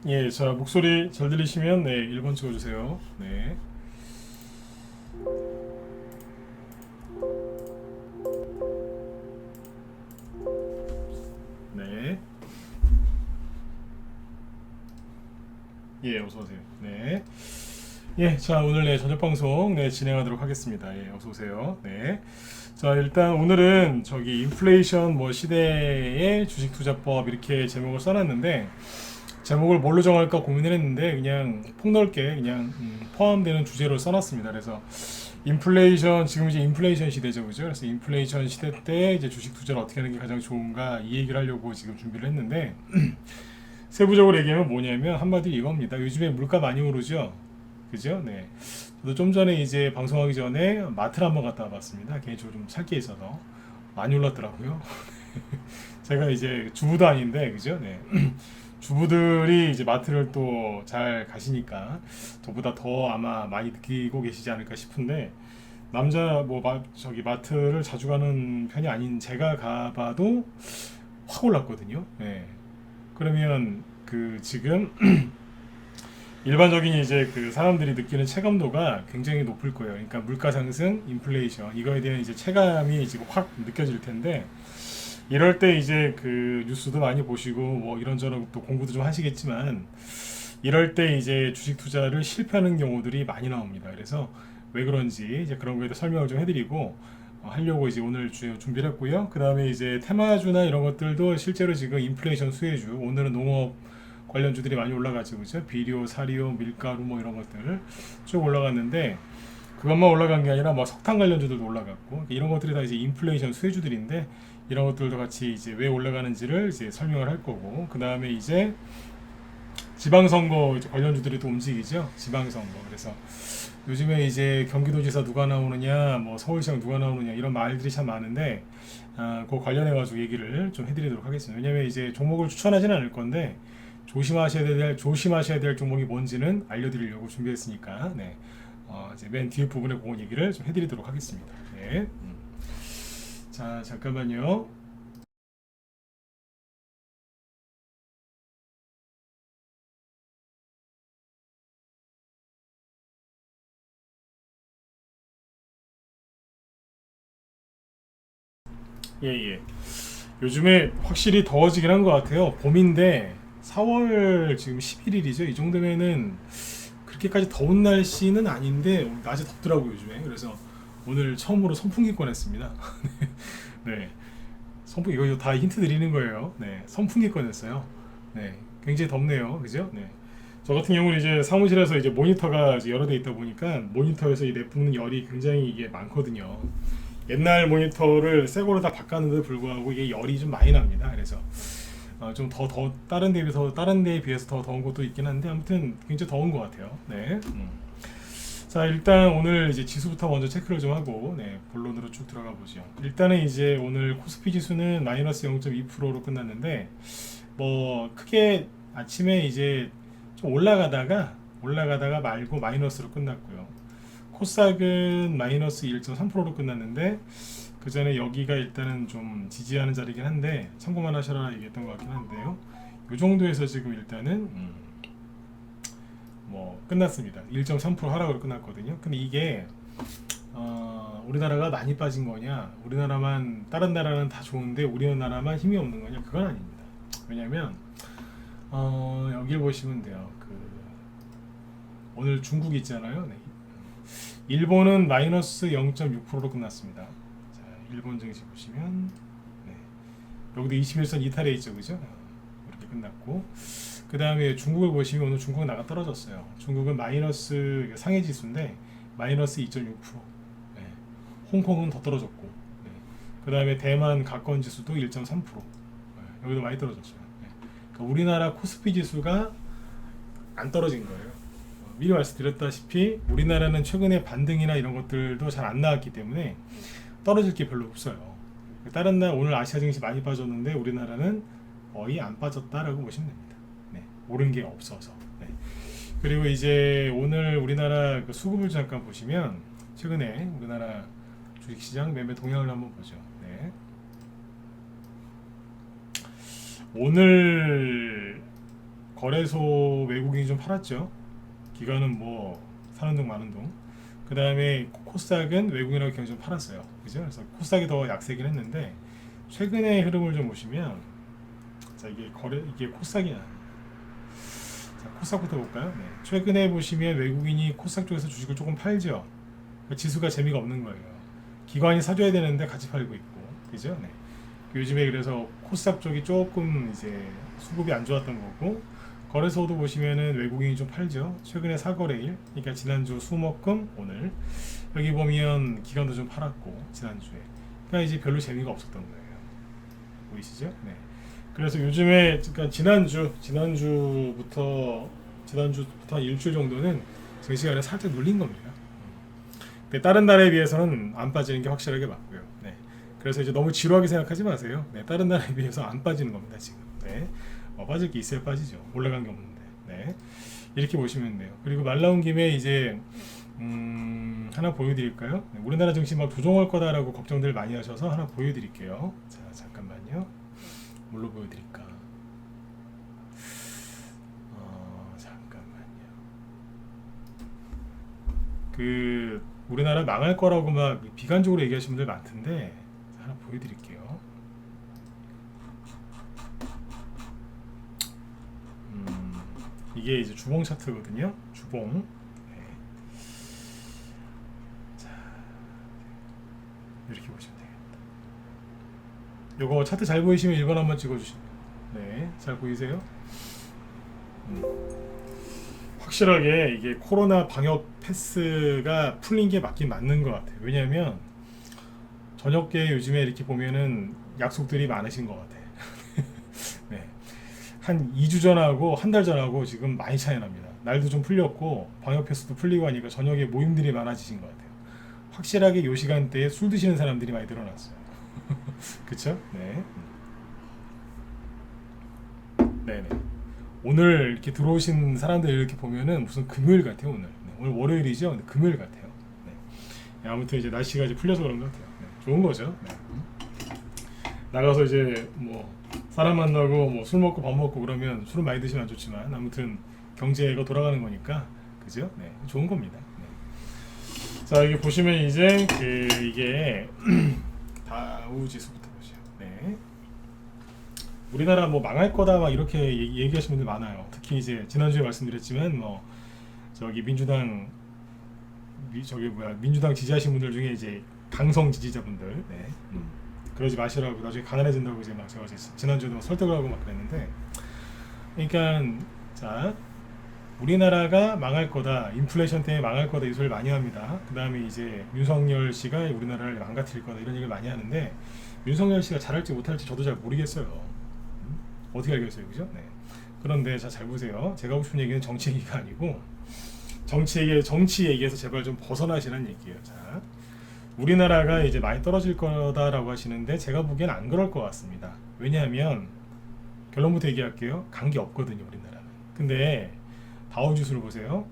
예, 자, 목소리 잘 들리시면 네, 1번 찍어주세요. 네. 네. 예, 어서오세요. 네. 예, 자, 오늘 네, 저녁 방송 네, 진행하도록 하겠습니다. 예, 어서오세요. 네. 자, 일단 오늘은 저기 인플레이션 뭐 시대의 주식 투자법 이렇게 제목을 써놨는데, 제목을 뭘로 정할까 고민을 했는데, 그냥 폭넓게 그냥 포함되는 주제로 써놨습니다. 그래서 인플레이션 지금 이제 인플레이션 시대죠, 그죠? 그래서 인플레이션 시대 때 이제 주식 투자를 어떻게 하는 게 가장 좋은가 이 얘기를 하려고 지금 준비를 했는데 세부적으로 얘기하면 뭐냐면 한마디로 이겁니다. 요즘에 물가 많이 오르죠, 그죠? 네. 저도 좀 전에 이제 방송하기 전에 마트를 한번 갔다 와봤습니다. 개인적으로 좀 살 게 있어서 많이 올랐더라고요. 제가 이제 주부도 아닌데, 그죠? 네. 주부들이 이제 마트를 또 잘 가시니까 저보다 더 아마 많이 느끼고 계시지 않을까 싶은데 남자 뭐 저기 마트를 자주 가는 편이 아닌 제가 가봐도 확 올랐거든요. 네. 그러면 그 지금 일반적인 이제 그 사람들이 느끼는 체감도가 굉장히 높을 거예요. 그러니까 물가 상승, 인플레이션 이거에 대한 이제 체감이 지금 확 느껴질 텐데 이럴 때 이제 그 뉴스도 많이 보시고 뭐 이런저런 또 공부도 좀 하시겠지만 이럴 때 이제 주식 투자를 실패하는 경우들이 많이 나옵니다. 그래서 왜 그런지 이제 그런 거에 대해 설명을 좀 해드리고 하려고 이제 오늘 준비를 했고요. 그 다음에 이제 테마주나 이런 것들도 실제로 지금 인플레이션 수혜주, 오늘은 농업 관련주들이 많이 올라가죠, 그죠? 비료, 사료, 밀가루 뭐 이런 것들 쭉 올라갔는데 그것만 올라간 게 아니라 뭐 석탄 관련주들도 올라갔고 이런 것들이 다 이제 인플레이션 수혜주들인데 이런 것들도 같이 이제 왜 올라가는지를 이제 설명을 할 거고 그 다음에 이제 지방선거 이제 관련주들이 또 움직이죠. 지방선거. 그래서 요즘에 이제 경기도지사 누가 나오느냐, 뭐 서울시장 누가 나오느냐 이런 말들이 참 많은데 그 관련해 가지고 얘기를 좀 해드리도록 하겠습니다. 왜냐면 이제 종목을 추천하지는 않을 건데 조심하셔야 될 종목이 뭔지는 알려드리려고 준비했으니까 네. 이제 맨 뒤에 부분에 그런 얘기를 좀 해드리도록 하겠습니다. 네. 자, 잠깐만요. 예, 예. 요즘에 확실히 더워지긴 한 것 같아요. 봄인데 4월 지금 11일이죠. 이 정도면은 그렇게까지 더운 날씨는 아닌데 낮에 덥더라고요, 요즘에. 그래서 오늘 처음으로 선풍기 꺼냈습니다. 네. 선풍기 이거 다 힌트 드리는 거예요. 네. 선풍기 꺼냈어요. 네. 굉장히 덥네요. 그죠? 네. 저 같은 경우는 이제 사무실에서 이제 모니터가 이제 여러 대 있다 보니까 모니터에서 이 내뿜는 열이 굉장히 이게 많거든요. 옛날 모니터를 새 거로 다 바꿨는데 불구하고 이게 열이 좀 많이 납니다. 그래서 좀 다른 데에 비해서 더 더운 것도 있긴 한데 아무튼 굉장히 더운 것 같아요. 네. 자, 일단 오늘 이제 지수부터 먼저 체크를 좀 하고 네, 본론으로 쭉 들어가 보죠. 일단은 이제 오늘 코스피 지수는 마이너스 0.2%로 끝났는데 뭐 크게 아침에 이제 좀 올라가다가 말고 마이너스로 끝났고요. 코스닥은 마이너스 1.3%로 끝났는데 그 전에 여기가 일단은 좀 지지하는 자리긴 한데 참고만 하셔라 얘기했던 것 같긴 한데요. 이 정도에서 지금 일단은 뭐 끝났습니다. 1.3% 하락으로 끝났거든요. 근데 이게 우리나라가 많이 빠진 거냐, 우리나라만 다른 나라는 다 좋은데 우리나라만 힘이 없는 거냐, 그건 아닙니다. 왜냐면 여기를 보시면 돼요. 그 오늘 중국 있잖아요. 네. 일본은 마이너스 0.6%로 끝났습니다. 자, 일본 증시 보시면 네. 여기도 21선 이탈해 있죠, 그죠? 이렇게 끝났고 그 다음에 중국을 보시면 오늘 중국은 나가 떨어졌어요. 중국은 마이너스 상해 지수인데 마이너스 2.6%. 네. 홍콩은 더 떨어졌고 네. 그 다음에 대만 가까운 지수도 1.3%. 네. 여기도 많이 떨어졌어요. 네. 그러니까 우리나라 코스피 지수가 안 떨어진 거예요. 미리 말씀드렸다시피 우리나라는 최근에 반등이나 이런 것들도 잘 안 나왔기 때문에 떨어질 게 별로 없어요. 다른 날 오늘 아시아 증시 많이 빠졌는데 우리나라는 거의 안 빠졌다라고 보시면 됩니다. 네, 오른 게 없어서. 네. 그리고 이제 오늘 우리나라 그 수급을 잠깐 보시면 최근에 우리나라 주식시장 매매 동향을 한번 보죠. 네. 오늘 거래소 외국인이 좀 팔았죠. 기관은 뭐 사는 동 마는 동. 그 다음에 코스닥은 외국인하고 굉장히 좀 팔았어요. 그죠? 그래서 코스닥이 더 약세긴 했는데 최근의 흐름을 좀 보시면 자 이게 코스닥이야. 자 코스닥부터 볼까요? 네. 최근에 보시면 외국인이 코스닥 쪽에서 주식을 조금 팔죠. 그러니까 지수가 재미가 없는 거예요. 기관이 사줘야 되는데 같이 팔고 있고, 그죠? 네. 요즘에 그래서 코스닥 쪽이 조금 이제 수급이 안 좋았던 거고, 거래소도 보시면은 외국인이 좀 팔죠. 최근에 사거래일, 그러니까 지난주 수목금 오늘 여기 보면 기관도 좀 팔았고 지난주에, 그러니까 이제 별로 재미가 없었던 거예요. 보이시죠? 네. 그래서 요즘에 그러니까 지난주부터 한 일주일 정도는 제 시간에 살짝 눌린 겁니다. 근데 다른 날에 비해서는 안 빠지는 게 확실하게 맞고요. 네. 그래서 이제 너무 지루하게 생각하지 마세요. 네. 다른 날에 비해서 안 빠지는 겁니다 지금. 네. 빠질 게 있어야 빠지죠. 올라간 게 없는데. 네. 이렇게 보시면 돼요. 그리고 말 나온 김에 이제 하나 보여드릴까요? 네. 우리나라 증시 막 조정할 거다라고 걱정들 많이 하셔서 하나 보여드릴게요. 자 잠깐만요. 뭘로 보여드릴까? 잠깐만요. 그 우리나라 망할 거라고 막 비관적으로 얘기하시는 분들 많던데 하나 보여드릴게요. 이게 이제 주봉 차트거든요. 주봉. 네. 자, 이렇게 보시면 되겠다. 요거 차트 잘 보이시면 1번 한번 찍어주시면. 네, 잘 보이세요? 확실하게 이게 코로나 방역 패스가 풀린 게 맞긴 맞는 것 같아요. 왜냐하면 저녁에 요즘에 이렇게 보면은 약속들이 많으신 것 같아요. 네. 한 2주 전하고 한 달 전하고 지금 많이 차이 납니다. 날도 좀 풀렸고 방역 패스도 풀리고 하니까 저녁에 모임들이 많아지신 것 같아요. 확실하게 요 시간대에 술 드시는 사람들이 많이 늘어났어요. 그쵸? 네. 네네. 오늘 이렇게 들어오신 사람들 이렇게 보면은 무슨 금요일 같아요 오늘. 네. 오늘 월요일이죠. 근데 금요일 같아요. 네. 아무튼 이제 날씨가 이제 풀려서 그런 것 같아요. 네. 좋은 거죠. 네. 나가서 이제 뭐 사람 만나고 뭐 술 먹고 밥 먹고 그러면 술은 많이 드시면 안 좋지만 아무튼 경제가 돌아가는 거니까 그죠? 네, 좋은 겁니다. 네. 자 여기 보시면 이제 이게 다우지수부터 보죠. 네. 우리나라 뭐 망할 거다 막 이렇게 얘기하시는 분들 많아요. 특히 이제 지난주에 말씀드렸지만 뭐 저기 민주당 지지하신 분들 중에 이제 강성 지지자분들. 네. 그러지 마시라고 나중에 가난해진다고 이제 막 제가 지난주에도 막 설득을 하고 막 그랬는데, 그러니까 자 우리나라가 망할 거다, 인플레이션 때문에 망할 거다 이 소리를 많이 합니다. 그 다음에 이제 윤석열 씨가 우리나라를 망가뜨릴 거다 이런 얘기를 많이 하는데 윤석열 씨가 잘할지 못할지 저도 잘 모르겠어요. 어떻게 알겠어요, 그죠? 네. 그런데 자 잘 보세요. 제가 하고 싶은 얘기는 정치 얘기가 아니고 정치 얘기에서 제발 좀 벗어나시라는 얘기예요. 자. 우리나라가 이제 많이 떨어질 거다라고 하시는데 제가 보기엔 안 그럴 것 같습니다. 왜냐하면 결론부터 얘기할게요. 간 게 없거든요, 우리나라는. 근데 다우지수를 보세요.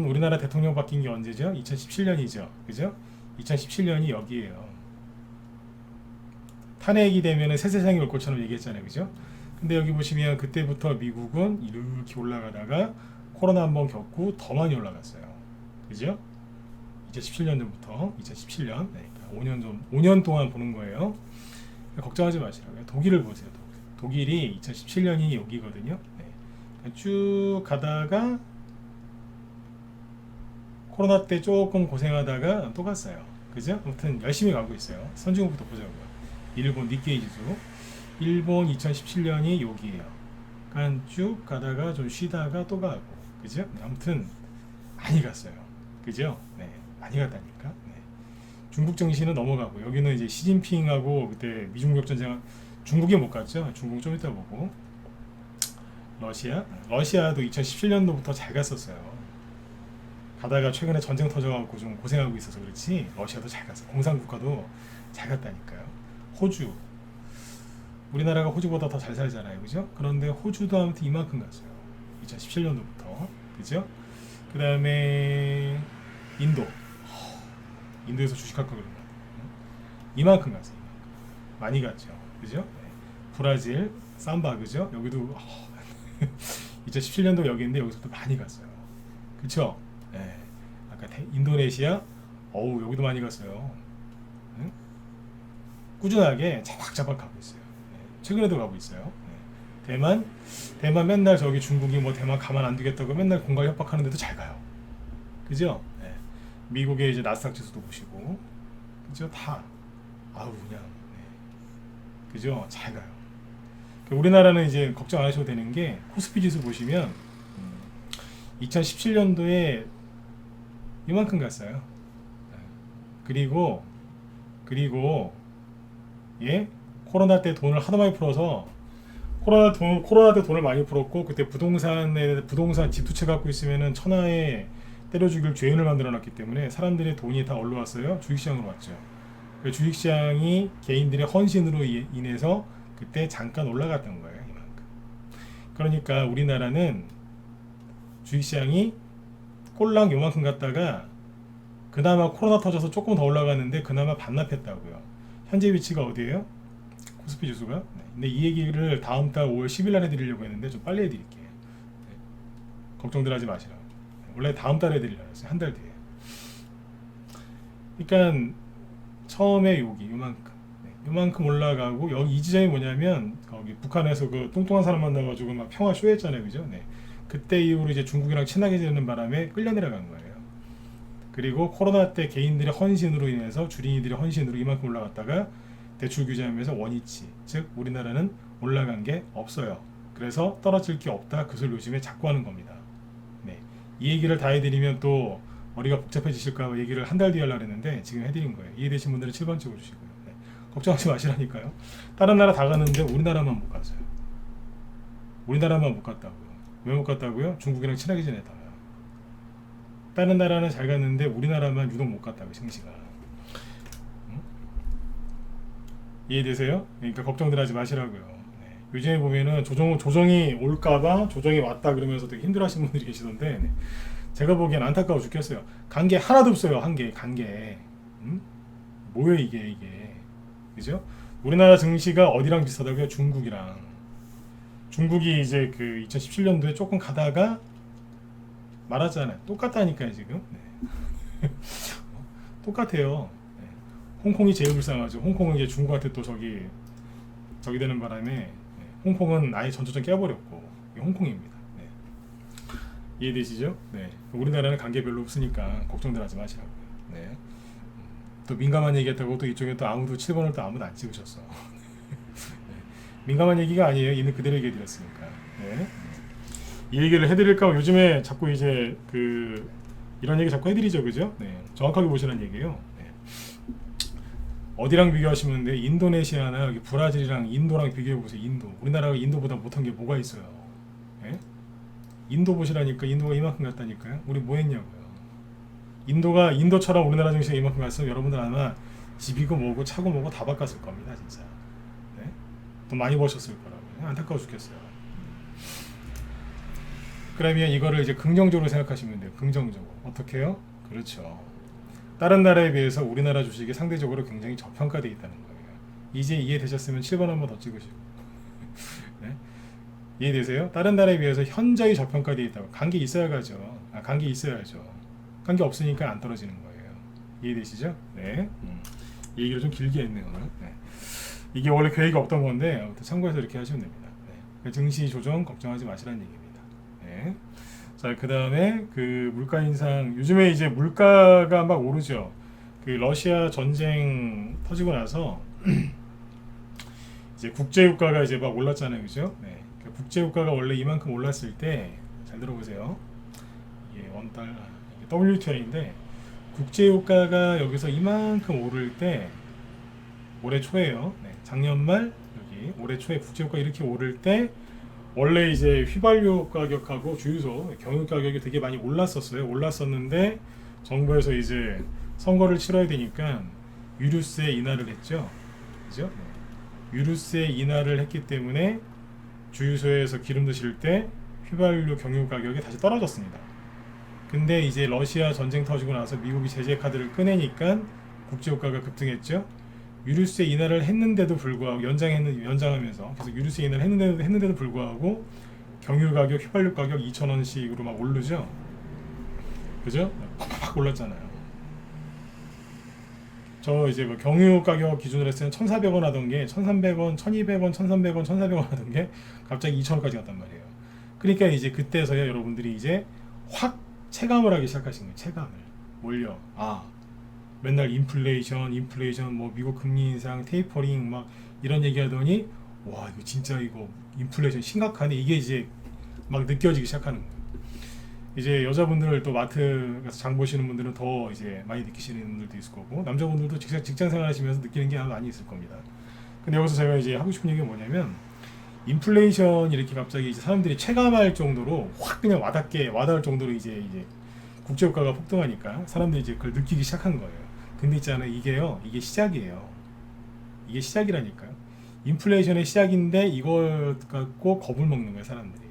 우리나라 대통령 바뀐 게 언제죠? 2017년이죠. 그죠? 2017년이 여기에요. 탄핵이 되면은 새 세상이 올 것처럼 얘기했잖아요. 그죠? 근데 여기 보시면 그때부터 미국은 이렇게 올라가다가 코로나 한번 겪고 더 많이 올라갔어요. 그죠? 2017년부터 2017년, 네, 5년 동안 보는 거예요. 걱정하지 마시라고요. 독일을 보세요. 독일이 2017년이 여기거든요. 네. 쭉 가다가 코로나 때 조금 고생하다가 또 갔어요. 그죠? 아무튼 열심히 가고 있어요. 선진국부터 보자고요. 일본 니케이 지수. 일본 2017년이 여기에요. 그러니까 쭉 가다가 좀 쉬다가 또 가고. 그죠? 아무튼 많이 갔어요. 그죠? 네. 많이 갔다니까. 네. 중국 정시는 넘어가고 여기는 이제 시진핑하고 그때 미중무역 전쟁 중국에 못 갔죠. 중국 좀 이따 보고. 러시아도 2017년도부터 잘 갔었어요. 가다가 최근에 전쟁 터져갖고 좀 고생하고 있어서 그렇지 러시아도 잘 갔어. 공산국가도 잘 갔다니까요. 호주, 우리나라가 호주보다 더 잘 살잖아요, 그죠? 그런데 호주도 아무튼 이만큼 갔어요. 2017년도부터, 그죠? 그 다음에 인도에서 주식할 거 그런 거 이만큼 갔어요. 많이 갔죠, 그죠? 네. 브라질, 삼바, 그죠? 여기도 2017년도 여기 있는데 여기서도 많이 갔어요. 그쵸? 예. 아까 인도네시아, 어우 여기도 많이 갔어요. 응? 꾸준하게 자박자박 가고 있어요. 예. 최근에도 가고 있어요. 예. 대만 맨날 저기 중국이 뭐 대만 가만 안 두겠다고 맨날 공갈 협박하는데도 잘 가요. 그죠? 예. 미국의 이제 나스닥 지수도 보시고, 그죠? 다 아우 그냥 그죠? 잘 가요. 우리나라는 이제 걱정 안 하셔도 되는 게 코스피 지수 보시면 2017년도에 이만큼 갔어요. 그리고 예 코로나 때 돈을 하도 많이 풀어서 코로나 때 돈을 많이 풀었고 그때 부동산 집 두 채 갖고 있으면은 천하에 때려 죽일 죄인을 만들어 놨기 때문에 사람들의 돈이 다 어디로 왔어요? 주식시장으로 왔죠. 주식시장이 개인들의 헌신으로 인해서 그때 잠깐 올라갔던 거예요. 이만큼. 그러니까 우리나라는 주식시장이 꼴랑 요만큼 갔다가 그나마 코로나 터져서 조금 더 올라갔는데 그나마 반납했다고요. 현재 위치가 어디예요? 코스피 지수가. 네. 근데 이 얘기를 다음 달 5월 10일 날 해드리려고 했는데 좀 빨리 해드릴게요. 네. 걱정들 하지 마시라고. 원래 다음 달에 해드리려고 했어요. 한 달 뒤에. 그러니까 처음에 요만큼 요만큼 올라가고 여기 이 지점이 뭐냐면 거기 북한에서 그 뚱뚱한 사람 만나가지고 막 평화 쇼했잖아요, 그죠? 네. 그때 이후로 이제 중국이랑 친하게 지내는 바람에 끌려 내려간 거예요. 그리고 코로나 때 개인들의 헌신으로 인해서 주린이들의 헌신으로 이만큼 올라갔다가 대출 규제하면서 원위치, 즉 우리나라는 올라간 게 없어요. 그래서 떨어질 게 없다. 그것을 요즘에 자꾸 하는 겁니다. 네. 이 얘기를 다 해드리면 또 머리가 복잡해지실까 얘기를 한 달 뒤에 하려고 했는데 지금 해드린 거예요. 이해되신 분들은 7번 찍어주시고요. 네. 걱정하지 마시라니까요. 다른 나라 다 갔는데 우리나라만 못 갔어요. 우리나라만 못 갔다고요. 왜 못 갔다고요? 중국이랑 친하게 지내다가. 다른 나라는 잘 갔는데 우리나라만 유독 못 갔다고 생시가. 응? 이해되세요? 그러니까 걱정들 하지 마시라고요. 네. 요즘에 보면은 조정이 올까봐 조정이 왔다 그러면서 되게 힘들어하시는 분들이 계시던데 네. 제가 보기엔 안타까워 죽겠어요. 간 게 하나도 없어요. 간 게. 응? 뭐예요 이게. 그죠? 우리나라 증시가 어디랑 비슷하다고요? 중국이랑. 중국이 이제 그 2017년도에 조금 가다가 말았잖아요. 똑같다니까요 지금. 네. 똑같아요. 네. 홍콩이 제일 불쌍하죠. 홍콩은 이제 중국한테 또 저기 되는 바람에 네. 홍콩은 아예 전초전 깨버렸고 이게 홍콩입니다. 네. 이해되시죠? 네. 우리나라는 관계 별로 없으니까 걱정들 하지 마시라고요. 네. 또 민감한 얘기했다고 또 이쪽에 또 아무도 7번을 또 아무도 안 찍으셨어. 네. 민감한 얘기가 아니에요. 있는 그대로 얘기해 드렸으니까. 네. 이 얘기를 해드릴까 요즘에 자꾸 이제 그 이런 얘기 자꾸 해드리죠, 그죠? 네, 정확하게 보시라는 얘기예요. 네. 어디랑 비교하시면 돼? 인도네시아나 여기 브라질이랑 인도랑 비교해 보세요. 인도. 우리나라가 인도보다 못한 게 뭐가 있어요? 네? 인도 보시라니까. 인도가 이만큼 갔다니까요. 우리 뭐 했냐고요. 인도처럼 우리나라 증시가 이만큼 갔으면 여러분들 아마 집이고 뭐고 차고 뭐고 다 바꿨을 겁니다, 진짜. 네? 돈 많이 버셨을 거라고요. 안타까워 죽겠어요. 그러면 이거를 이제 긍정적으로 생각하시면 돼요. 긍정적으로. 어떻게 해요? 그렇죠. 다른 나라에 비해서 우리나라 주식이 상대적으로 굉장히 저평가되어 있다는 거예요. 이제 이해되셨으면 7번 한번 더 찍으시고. 네? 이해되세요? 다른 나라에 비해서 현저히 저평가되어 있다고. 관계 있어야 가죠. 관계 있어야죠. 관계 없으니까 안 떨어지는 거예요. 이해되시죠? 네. 이 얘기를 좀 길게 했네요. 오늘. 네. 이게 원래 계획이 없던 건데 아무튼 참고해서 이렇게 하시면 됩니다. 네. 증시 조정 걱정하지 마시라는 얘기입니다. 네. 자, 그 다음에 그 물가 인상, 요즘에 이제 물가가 막 오르죠. 그 러시아 전쟁 터지고 나서 이제 국제유가가 이제 막 올랐잖아요, 그죠? 네. 국제유가가 원래 이만큼 올랐을 때, 잘 들어보세요. 이게 원달 WTI인데 국제유가가 여기서 이만큼 오를 때 올해 초에요. 네. 작년 말 여기 올해 초에 국제유가 이렇게 오를 때. 원래 이제 휘발유 가격하고 주유소 경유 가격이 되게 많이 올랐었어요. 올랐었는데 정부에서 이제 선거를 치러야 되니까 유류세 인하를 했죠. 그죠? 유류세 인하를 했기 때문에 주유소에서 기름 드실 때 휘발유 경유 가격이 다시 떨어졌습니다. 근데 이제 러시아 전쟁 터지고 나서 미국이 제재 카드를 꺼내니까 국제유가가 급등했죠. 유류세 인하를 했는데도 불구하고 연장하면서 계속 유류세 인하를 했는데도 불구하고 경유 가격, 휘발유 가격 2,000원씩으로 막 오르죠. 그죠? 팍팍 올랐잖아요. 저 이제 뭐 경유 가격 기준으로 했을 때 1,400원 하던 게 1,300원, 1,200원, 1,300원, 1,400원 하던 게 갑자기 2,000원까지 갔단 말이에요. 그러니까 이제 그때서야 여러분들이 이제 확 체감을 하기 시작하신 거예요. 체감을. 뭘요? 아, 맨날 인플레이션, 뭐 미국 금리 인상, 테이퍼링 막 이런 얘기하더니 와 이거 진짜 이거 인플레이션 심각하네. 이게 이제 막 느껴지기 시작하는 거예요. 이제 여자분들 또 마트 가서 장 보시는 분들은 더 이제 많이 느끼시는 분들도 있을 거고 남자분들도 직장 생활하시면서 느끼는 게 많이 있을 겁니다. 근데 여기서 제가 이제 하고 싶은 얘기가 뭐냐면 인플레이션 이렇게 갑자기 이제 사람들이 체감할 정도로 확 그냥 와닿을 정도로 이제 국제유가가 폭등하니까 사람들이 이제 그걸 느끼기 시작한 거예요. 근데 있잖아요, 이게 시작이에요. 이게 시작이라니까요. 인플레이션의 시작인데 이걸 갖고 겁을 먹는 거예요, 사람들이.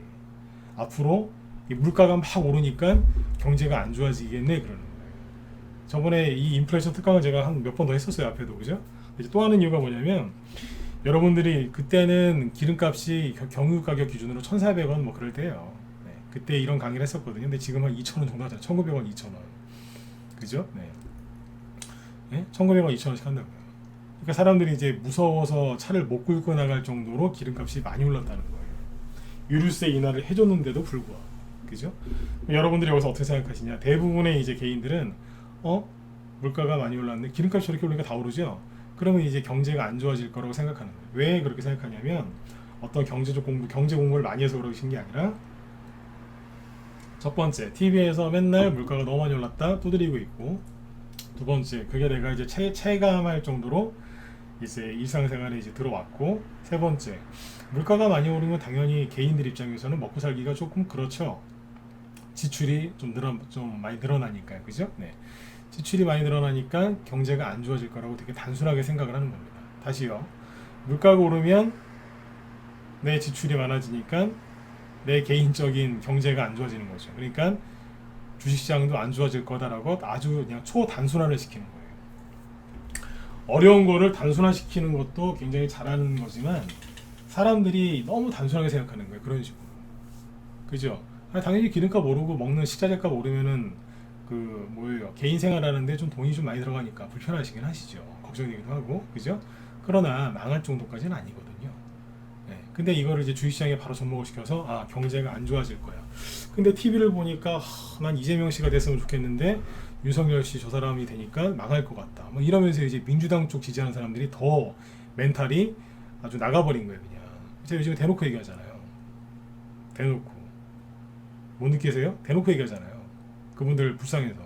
앞으로 이 물가가 막 오르니까 경제가 안 좋아지겠네 그러는 거예요. 저번에 이 인플레이션 특강을 제가 한 몇 번 더 했었어요, 앞에도. 그죠? 이제 또 하는 이유가 뭐냐면 여러분들이 그때는 기름값이 경유 가격 기준으로 1,400원 뭐 그럴 때예요. 네, 그때 이런 강의를 했었거든요. 근데 지금 한 2,000원 정도 하잖아요. 1,900원, 2,000원. 그죠? 네. 네? 1,900원, 2,000원씩 한다고요. 그러니까 사람들이 이제 무서워서 차를 못 끌고 나갈 정도로 기름값이 많이 올랐다는 거예요. 유류세 인하를 해줬는데도 불구하고. 그죠? 여러분들이 여기서 어떻게 생각하시냐? 대부분의 이제 개인들은 물가가 많이 올랐는데 기름값이 저렇게 오르니까 다 오르죠. 그러면 이제 경제가 안 좋아질 거라고 생각하는 거예요. 왜 그렇게 생각하냐면 어떤 경제 공부를 많이 해서 그러신 게 아니라 첫 번째, TV에서 맨날 물가가 너무 많이 올랐다 두드리고 있고, 두 번째, 그게 내가 이제 체감할 정도로 이제 일상생활에 이제 들어왔고, 세 번째, 물가가 많이 오르면 당연히 개인들 입장에서는 먹고 살기가 조금 그렇죠. 지출이 좀 많이 늘어나니까요. 그죠? 네. 지출이 많이 늘어나니까 경제가 안 좋아질 거라고 되게 단순하게 생각을 하는 겁니다. 다시요. 물가가 오르면 내 지출이 많아지니까 내 개인적인 경제가 안 좋아지는 거죠. 그러니까 주식시장도 안 좋아질 거다라고 아주 그냥 초단순화를 시키는 거예요. 어려운 거를 단순화시키는 것도 굉장히 잘하는 거지만 사람들이 너무 단순하게 생각하는 거예요. 그런 식으로. 그죠? 당연히 기름값 오르고 먹는 식자재값 오르면은 개인 생활하는데 좀 돈이 좀 많이 들어가니까 불편하시긴 하시죠. 걱정되기도 하고, 그죠? 그러나 망할 정도까지는 아니거든요. 네. 근데 이거를 이제 주식시장에 바로 접목을 시켜서 경제가 안 좋아질 거야. 근데 TV를 보니까 난 이재명 씨가 됐으면 좋겠는데 윤석열 씨 저 사람이 되니까 망할 것 같다. 뭐 이러면서 이제 민주당 쪽 지지하는 사람들이 더 멘탈이 아주 나가버린 거예요, 그냥. 제가 요즘에 대놓고 얘기하잖아요. 대놓고. 못 느끼세요? 대놓고 얘기하잖아요. 그분들 불쌍해서.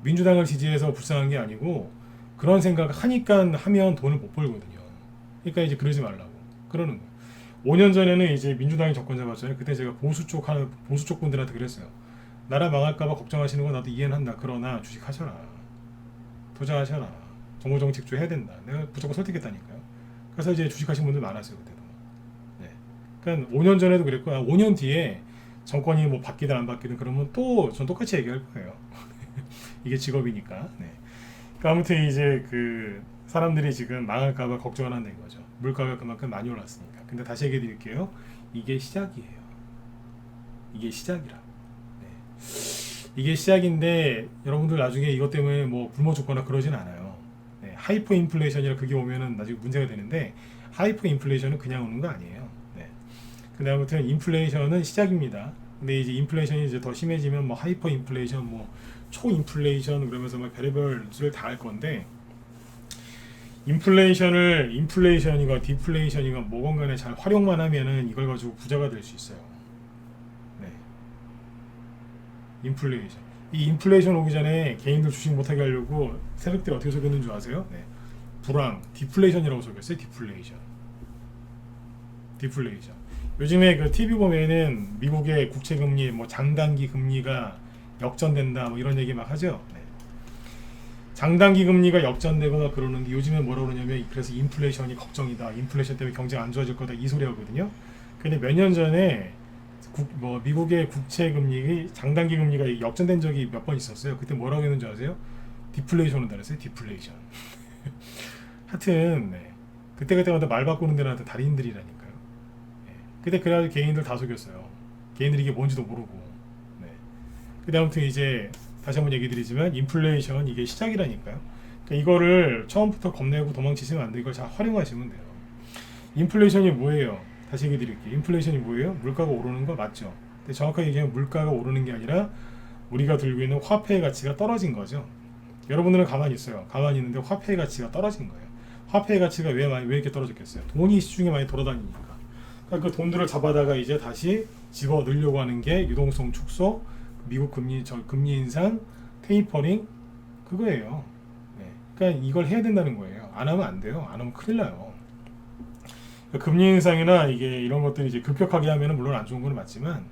민주당을 지지해서 불쌍한 게 아니고 그런 생각 하면 돈을 못 벌거든요. 그러니까 이제 그러지 말라고 그러는 거예요. 5년 전에는 이제 민주당이 정권 잡았잖아요. 그때 제가 보수 쪽 분들한테 그랬어요. 나라 망할까봐 걱정하시는 건 나도 이해는 한다. 그러나 주식하셔라. 투자하셔라. 정부정책조 해야 된다. 내가 무조건 설득했다니까요. 그래서 이제 주식하신 분들 많았어요, 그때도. 네. 그러니까 5년 전에도 그랬고, 5년 뒤에 정권이 뭐 바뀌든 안 바뀌든 그러면 또 전 똑같이 얘기할 거예요. 이게 직업이니까. 네. 그러니까 아무튼 이제 사람들이 지금 망할까봐 걱정을 한다는 거죠. 물가가 그만큼 많이 올랐으니까. 근데 다시 얘기해 드릴게요. 이게 시작이에요. 이게 시작이라고. 네. 이게 시작인데 여러분들 나중에 이것 때문에 뭐 굶어 죽거나 그러진 않아요. 네. 하이퍼 인플레이션이라 그게 오면은 나중에 문제가 되는데 하이퍼 인플레이션은 그냥 오는 거 아니에요. 네. 근데 아무튼 인플레이션은 시작입니다. 근데 이제 인플레이션이 이제 더 심해지면 뭐 하이퍼 인플레이션, 뭐 초인플레이션 그러면서 막 별의별 수를 다 할 건데, 인플레이션이가 디플레이션이가 뭐건 간에 잘 활용만 하면은 이걸 가지고 부자가 될 수 있어요. 네. 인플레이션. 이 인플레이션 오기 전에 개인들 주식 못하게 하려고 세력들이 어떻게 속였는 줄 아세요? 네. 불황, 디플레이션이라고 속였어요. 디플레이션. 요즘에 그 TV 보면은 미국의 국채 금리, 뭐 장단기 금리가 역전된다, 뭐 이런 얘기 막 하죠. 네. 장단기 금리가 역전되거나 그러는 게 요즘에 뭐라 그러냐면 그래서 인플레이션이 걱정이다. 인플레이션 때문에 경제가 안 좋아질 거다. 이 소리 하거든요. 근데 몇 년 전에 미국의 국채 금리, 장단기 금리가 역전된 적이 몇 번 있었어요. 그때 뭐라고 했는지 아세요? 디플레이션을 달았어요. 디플레이션. 하여튼 네. 그때마다 말 바꾸는 데는 달인들이라니까요. 네. 근데 그래가지고 개인들 다 속였어요. 개인들이 이게 뭔지도 모르고. 네. 근데 아무튼 이제 다시 한번 얘기 드리지만 인플레이션 이게 시작이라니까요. 그러니까 이거를 처음부터 겁내고 도망치시면 안 돼요. 이걸 잘 활용하시면 돼요. 인플레이션이 뭐예요? 다시 얘기 드릴게요. 인플레이션이 뭐예요? 물가가 오르는 거 맞죠? 근데 정확하게 얘기하면 물가가 오르는 게 아니라 우리가 들고 있는 화폐의 가치가 떨어진 거죠. 여러분들은 가만히 있어요. 가만히 있는데 화폐의 가치가 떨어진 거예요. 화폐의 가치가 왜 이렇게 떨어졌겠어요? 돈이 시중에 많이 돌아다니니까. 그러니까 그 돈들을 잡아다가 이제 다시 집어 넣으려고 하는 게 유동성 축소, 미국 금리 인상, 테이퍼링 그거예요. 네. 그러니까 이걸 해야 된다는 거예요. 안 하면 안 돼요. 안 하면 큰일 나요. 그러니까 금리 인상이나 이게 이런 것들이 이제 급격하게 하면은 물론 안 좋은 건 맞지만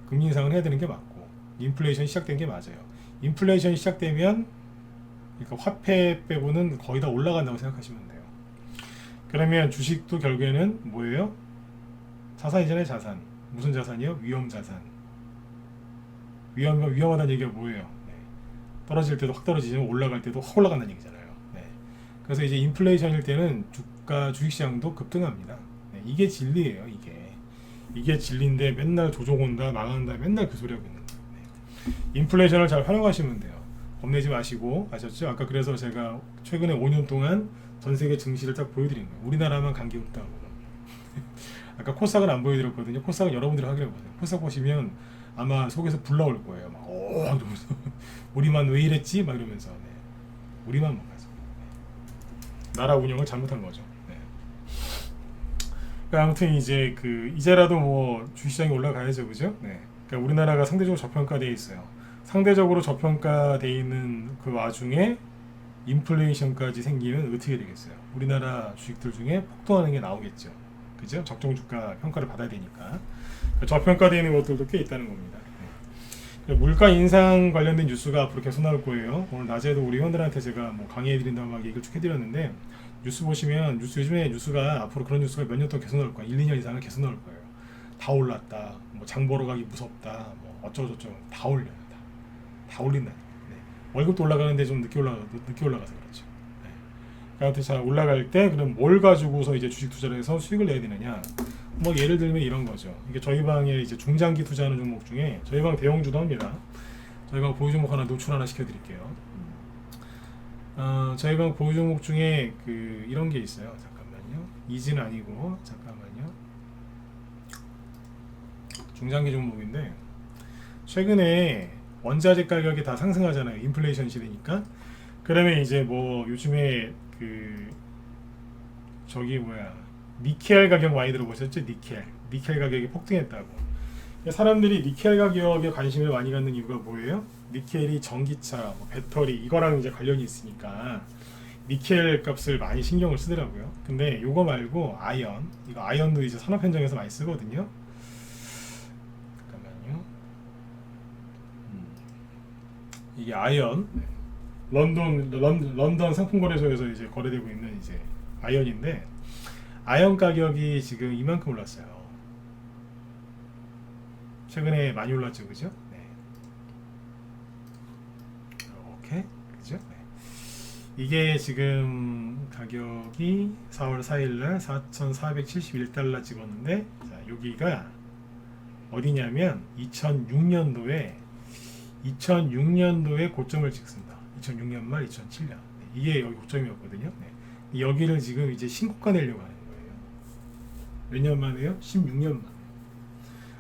금리 인상을 해야 되는 게 맞고 인플레이션이 시작된 게 맞아요. 인플레이션이 시작되면 그러니까 화폐 빼고는 거의 다 올라간다고 생각하시면 돼요. 그러면 주식도 결국에는 뭐예요? 자산이잖아요. 자산. 무슨 자산이요? 위험 자산. 위험하다는 얘기가 뭐예요? 네. 떨어질 때도 확 떨어지지만 올라갈 때도 확 올라간다는 얘기잖아요. 네. 그래서 이제 인플레이션일 때는 주식시장도 급등합니다. 네. 이게 진리예요. 이게 진리인데 맨날 조종 온다, 망한다, 맨날 그 소리 하고 있는 거예요. 네. 인플레이션을 잘 활용하시면 돼요. 겁내지 마시고 아셨죠? 아까 그래서 제가 최근에 5년 동안 전 세계 증시를 딱 보여드린 거예요. 우리나라만 감기 없다고. 아까 코스닥은 안 보여드렸거든요. 코스닥은 여러분들이 확인해 보세요. 코스닥 보시면 아마 속에서 불 나올 거예요. 막 이러면서 우리만 왜 이랬지? 막 이러면서 네. 우리만 못 가서 네. 나라 운영을 잘못한 거죠. 네. 그러니까 아무튼 이제 이제라도 뭐 주식시장이 올라가야죠, 그죠? 네. 그러니까 우리나라가 상대적으로 저평가되어 있어요. 상대적으로 저평가되어 있는 그 와중에 인플레이션까지 생기면 어떻게 되겠어요? 우리나라 주식들 중에 폭등하는 게 나오겠죠. 그죠? 적정 주가 평가를 받아야 되니까. 저평가되어 있는 것들도 꽤 있다는 겁니다. 네. 물가 인상 관련된 뉴스가 앞으로 계속 나올 거예요. 오늘 낮에도 우리 회원들한테 제가 뭐 강의해드린다고 막 얘기를 쭉 해드렸는데 뉴스 보시면 요즘에 뉴스가 앞으로 그런 뉴스가 몇 년 동안 계속 나올 거예요. 1, 2년 이상은 계속 나올 거예요. 다 올랐다. 뭐 장 보러 가기 무섭다. 뭐 어쩌고저쩌고 다 올려요. 다 올린다. 네. 월급도 올라가는데 좀 늦게 올라가서 그렇죠. 네. 아무튼 자 올라갈 때 그럼 뭘 가지고서 이제 주식 투자를 해서 수익을 내야 되느냐? 뭐 예를 들면 이런 거죠. 이게 저희 방에 이제 중장기 투자하는 종목 중에 저희 방 대형주도 합니다. 저희 방 보유 종목 하나 노출 하나 시켜드릴게요. 저희 방 보유 종목 중에 이런 게 있어요. 잠깐만요. 이진 아니고 잠깐만요. 중장기 종목인데 최근에 원자재 가격이 다 상승하잖아요. 인플레이션 시대니까. 그러면 이제 뭐 요즘에 니켈 가격 많이 들어보셨죠? 니켈 가격이 폭등했다고. 사람들이 니켈 가격에 관심을 많이 갖는 이유가 뭐예요? 니켈이 전기차, 배터리 이거랑 이제 관련이 있으니까 니켈 값을 많이 신경을 쓰더라고요. 근데 요거 말고 이거 아연도 이제 산업 현장에서 많이 쓰거든요. 이게 아연 런던 상품거래소에서 이제 거래되고 있는 이제 아연인데 아연 가격이 지금 이만큼 올랐어요. 최근에 많이 올랐죠, 그죠? 네. 이렇게 그죠? 네. 이게 지금 가격이 4월 4일날 4,471달러 찍었는데 자, 여기가 어디냐면 2006년도에 고점을 찍습니다. 2006년 말 2007년 이게 여기 고점이었거든요. 네. 여기를 지금 이제 신고가 내려고 하는 거예요. 몇 년 만에요? 16년 만.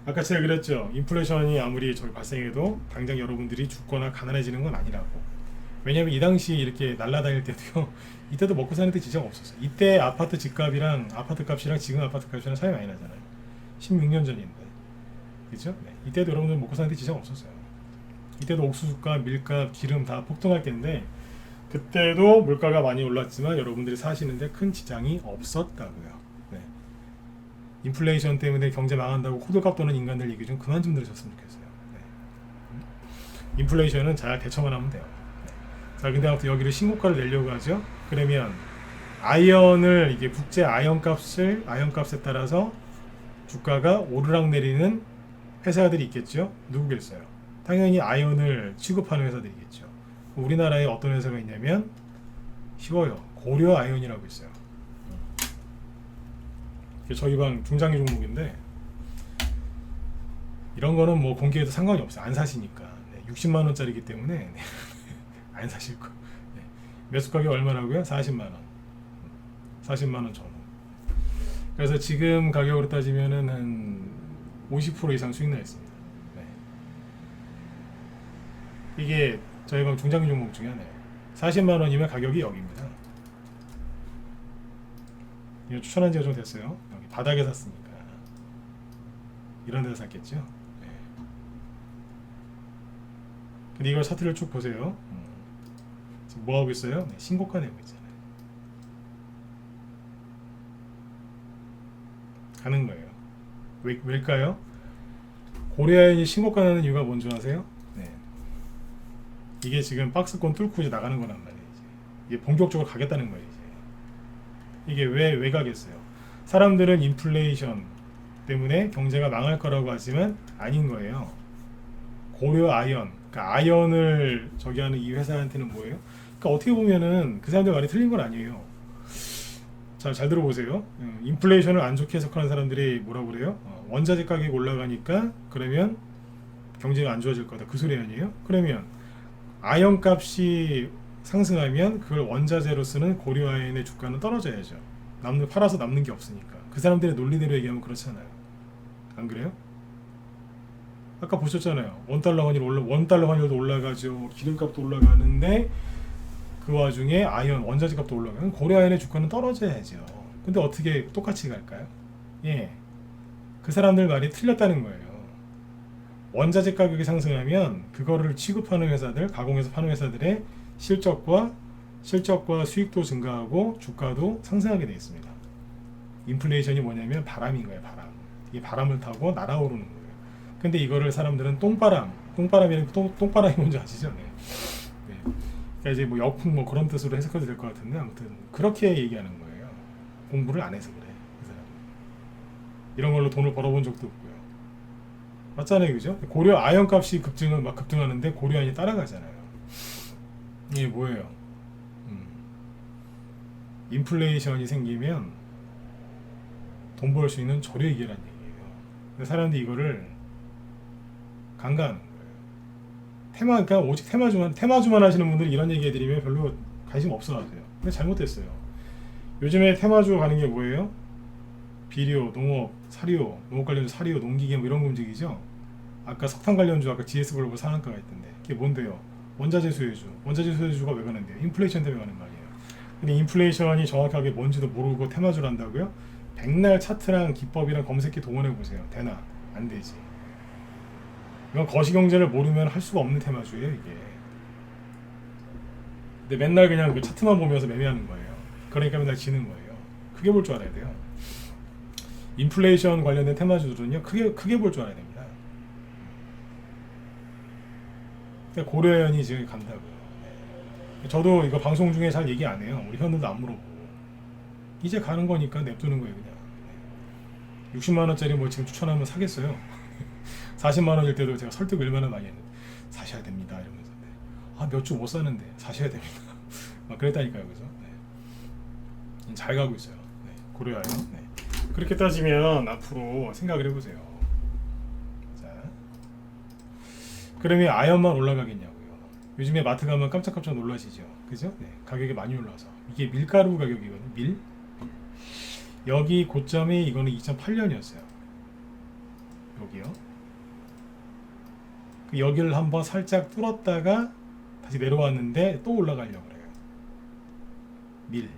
아까 제가 그랬죠. 인플레이션이 아무리 저기 발생해도 당장 여러분들이 죽거나 가난해지는 건 아니라고. 왜냐면 이 당시 이렇게 날아다닐 때도요. 이때도 먹고 사는 데 지장 없었어요. 이때 아파트 집값이랑 아파트 값이랑 지금 아파트 값이랑 차이 많이 나잖아요. 16년 전인데. 그죠? 네. 이때도 여러분들 먹고 사는 데 지장 없었어요. 이때도 옥수수값, 밀값, 기름 다 폭등할 때인데 그때도 물가가 많이 올랐지만 여러분들이 사시는데 큰 지장이 없었다고요. 네. 인플레이션 때문에 경제 망한다고 호들갑 떠는 인간들 얘기 좀 그만 좀 들으셨으면 좋겠어요. 네. 인플레이션은 잘 대처만 하면 돼요. 네. 자, 근데 아무튼 여기를 신고가를 내려고 하죠. 그러면 아연을 이게 국제 아연 값에 따라서 주가가 오르락 내리는 회사들이 있겠죠. 누구겠어요? 당연히 아연을 취급하는 회사들이겠죠. 우리나라에 어떤 회사가 있냐면 쉬워요. 고려 아연이라고 있어요. 저희 방 중장기 종목인데 이런 거는 뭐 공개해도 상관이 없어요. 안 사시니까. 네, 60만 원짜리이기 때문에 네. 안 사실 거. 네. 매수 가격 얼마라고요? 40만 원. 40만 원 전후. 그래서 지금 가격으로 따지면은 한 50% 이상 수익 나 있습니다. 네. 이게 저희가 중장기 종목 중에 하나예요. 40만 원이면 가격이 여기입니다. 이거 추천한 지가 좀 됐어요. 여기 바닥에 샀으니까. 이런 데서 샀겠죠. 네. 근데 이걸 차트를 쭉 보세요. 지금 뭐 하고 있어요? 네, 신고가 내고 있잖아요. 가는 거예요. 왜일까요? 고려아연이 신고가 나는 이유가 뭔지 아세요? 네. 이게 지금 박스권 뚫고 이제 나가는 거란 말이에요. 이게 본격적으로 가겠다는 거예요. 이게 왜 가겠어요? 사람들은 인플레이션 때문에 경제가 망할 거라고 하지만 아닌 거예요. 고려 아연, 그러니까 아연을 저기 하는 이 회사한테는 뭐예요? 그러니까 어떻게 보면은 그 사람들 말이 틀린 건 아니에요. 자, 잘 들어보세요. 인플레이션을 안 좋게 해석하는 사람들이 뭐라고 그래요? 원자재 가격이 올라가니까 그러면 경제가 안 좋아질 거다. 그 소리 아니에요? 그러면 아연 값이 상승하면 그걸 원자재로 쓰는 고려아연의 주가는 떨어져야죠. 팔아서 남는 게 없으니까. 그 사람들의 논리대로 얘기하면 그렇잖아요. 안 그래요? 아까 보셨잖아요. 원달러 환율도 올라가죠. 기름값도 올라가는데 그 와중에 아연 원자재 값도 올라가면 고려아연의 주가는 떨어져야죠. 근데 어떻게 똑같이 갈까요? 예, 그 사람들 말이 틀렸다는 거예요. 원자재 가격이 상승하면 그거를 취급하는 회사들, 가공해서 파는 회사들의 실적과 수익도 증가하고 주가도 상승하게 되어 있습니다. 인플레이션이 뭐냐면 바람인 거예요. 바람. 이 바람을 타고 날아오르는 거예요. 근데 이거를 사람들은 똥바람이 뭔지 아시죠? 네. 네. 그러니까 이제 뭐 역풍 뭐 그런 뜻으로 해석해도 될 것 같은데 아무튼 그렇게 얘기하는 거예요. 공부를 안 해서 그래. 그 사람. 이런 걸로 돈을 벌어본 적도 없고요. 맞잖아요, 그죠? 고려 아연 값이 급등하는데 고려아연이 따라가잖아요. 이게 뭐예요? 인플레이션이 생기면 돈 벌 수 있는 저렴이란 얘기예요. 근데 사람들이 이거를 간과하는 거예요. 그러니까 오직 테마주만 하시는 분들이 이런 얘기 해드리면 별로 관심 없어 하세요. 근데 잘못됐어요. 요즘에 테마주 가는 게 뭐예요? 비료, 농업, 사료, 농업 관련주 사료, 농기계 뭐 이런 거 움직이죠. 아까 석탄 관련주 아까 GS글로벌 상한가가 있던데 그게 뭔데요? 원자재 수혜주가 왜 가는데요? 인플레이션 때문에 가는 말이에요. 근데 인플레이션이 정확하게 뭔지도 모르고 테마주를 한다고요? 백날 차트랑 기법이랑 검색기 동원해 보세요. 되나? 안 되지. 이건 거시경제를 모르면 할 수가 없는 테마주예요, 이게. 근데 맨날 그냥 그 차트만 보면서 매매하는 거예요. 그러니까 맨날 지는 거예요. 크게 볼 줄 알아야 돼요. 인플레이션 관련된 테마주들은요, 크게 볼 줄 알아야 됩니다. 그러니까 고려아연이 지금 간다고요. 저도 이거 방송 중에 잘 얘기 안 해요. 우리 회원들도 안 물어보고. 이제 가는 거니까 냅두는 거예요, 그냥. 60만 원짜리 뭐 지금 추천하면 사겠어요. 40만 원일 때도 제가 설득 얼마나 많이 했는데 사셔야 됩니다 이러면서. 아, 몇 주 못 사는데 사셔야 됩니다. 막 그랬다니까요, 그죠? 네. 잘 가고 있어요. 네. 고려아연. 네. 그렇게 따지면 앞으로 생각을 해보세요. 자, 그러면 아연만 올라가겠냐고요. 요즘에 마트 가면 깜짝깜짝 놀라시죠, 그죠? 네. 가격이 많이 올라서 이게 밀가루 가격이거든요. 밀. 여기 고점이 이거는 2008년이었어요. 여기요. 여기를 한번 살짝 뚫었다가 다시 내려왔는데 또 올라가려고 그래요. 밀.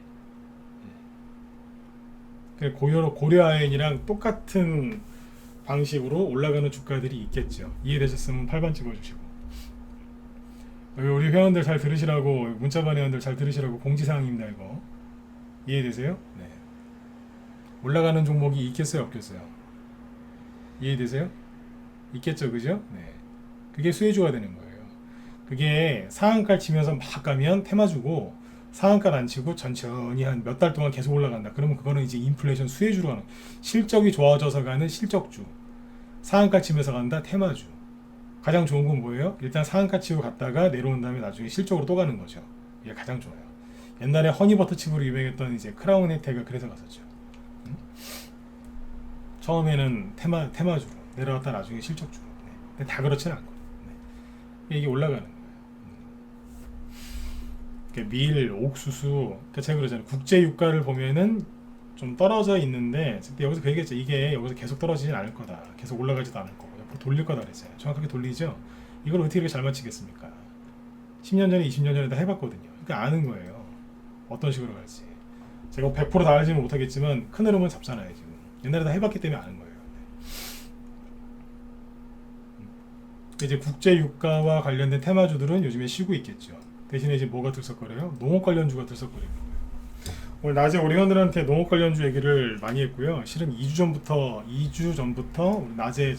고려아연이랑 똑같은 방식으로 올라가는 주가들이 있겠죠. 이해되셨으면 8번 찍어주시고. 우리 회원들 잘 들으시라고, 문자반 회원들 잘 들으시라고 공지사항입니다. 이거 이해되세요? 네. 올라가는 종목이 있겠어요, 없겠어요? 이해되세요? 있겠죠, 그죠? 네. 그게 수혜주가 되는 거예요. 그게 상한가를 치면서 막 가면 테마주고, 상한가를 안 치고 천천히 한 몇 달 동안 계속 올라간다. 그러면 그거는 이제 인플레이션 수혜주로 가는, 실적이 좋아져서 가는 실적주. 상한가 치면서 간다, 테마주. 가장 좋은 건 뭐예요? 일단 상한가 치고 갔다가 내려온 다음에 나중에 실적으로 또 가는 거죠. 이게 가장 좋아요. 옛날에 허니버터칩으로 유명했던 이제 크라운 혜택가 그래서 갔었죠. 처음에는 테마주로 내려왔다 나중에 실적주로. 근데 다 그렇지는 않고 이게 올라가는 거예요. 그러니까 밀, 옥수수, 그러니까 제가 그러잖아요. 국제 유가를 보면은 좀 떨어져 있는데 여기서 그 얘기했죠. 이게 여기서 계속 떨어지진 않을 거다. 계속 올라가지도 않을 거고 옆으로 돌릴 거다 그랬어요. 정확하게 돌리죠. 이걸 어떻게 이렇게 잘 맞히겠습니까? 10년 전에 20년 전에 다 해봤거든요. 그러니까 아는 거예요. 어떤 식으로 갈지. 제가 100%다 알지는 못하겠지만 큰 흐름은 잡잖아요. 지금 옛날에 다 해봤기 때문에 아는 거예요. 이제 국제 유가와 관련된 테마주들은 요즘에 쉬고 있겠죠. 대신에 이제 뭐가 들썩거려요? 농업 관련주가 들썩거리는 거예요. 오늘 낮에 우리 회원들한테 농업 관련주 얘기를 많이 했고요. 실은 2주 전부터 우리 낮에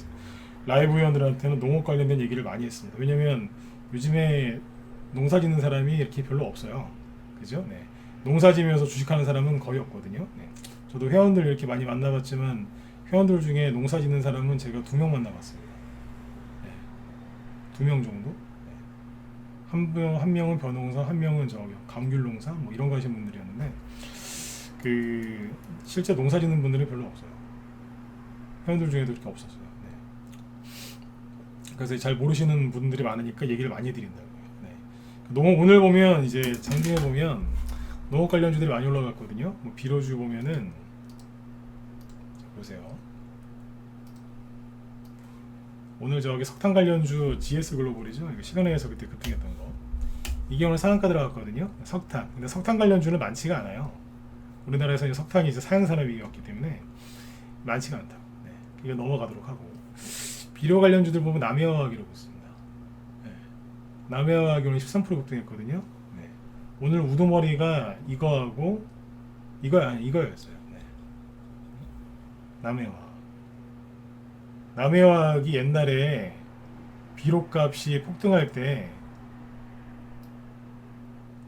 라이브 회원들한테는 농업 관련된 얘기를 많이 했습니다. 왜냐면 요즘에 농사 짓는 사람이 이렇게 별로 없어요. 그죠? 네. 농사 지면서 주식하는 사람은 거의 없거든요. 네. 저도 회원들 이렇게 많이 만나봤지만 회원들 중에 농사 짓는 사람은 제가 2명 만나봤습니다. 네. 2명 정도? 한 명은 벼농사, 한 명은 저기 감귤농사 뭐 이런 거 하시는 분들이었는데 그 실제 농사 짓는 분들이 별로 없어요. 회원들 중에도 그렇게 없었어요. 네. 그래서 잘 모르시는 분들이 많으니까 얘기를 많이 드린다고요. 네. 농업 오늘 보면 이제 장중에 보면 농업 관련주들이 많이 올라갔거든요. 뭐 비료주 보면은 자, 보세요. 오늘 저기 석탄 관련주 GS 글로벌이죠. 이거 시간에서 그때 급등했던 거. 이게 오늘 상한가 들어갔거든요. 석탄. 근데 석탄 관련주는 많지가 않아요. 우리나라에서 석탄이 이제 사양 산업이었기 때문에 많지가 않다고. 네. 이거 넘어가도록 하고. 비료 관련주들 보면 남해화학이라고 있습니다. 네. 남해화학이 오늘 13% 급등했거든요. 네. 오늘 우두머리가 이거하고 이거였어요. 네. 남해화학. 남해화학이 옛날에 비료값이 폭등할 때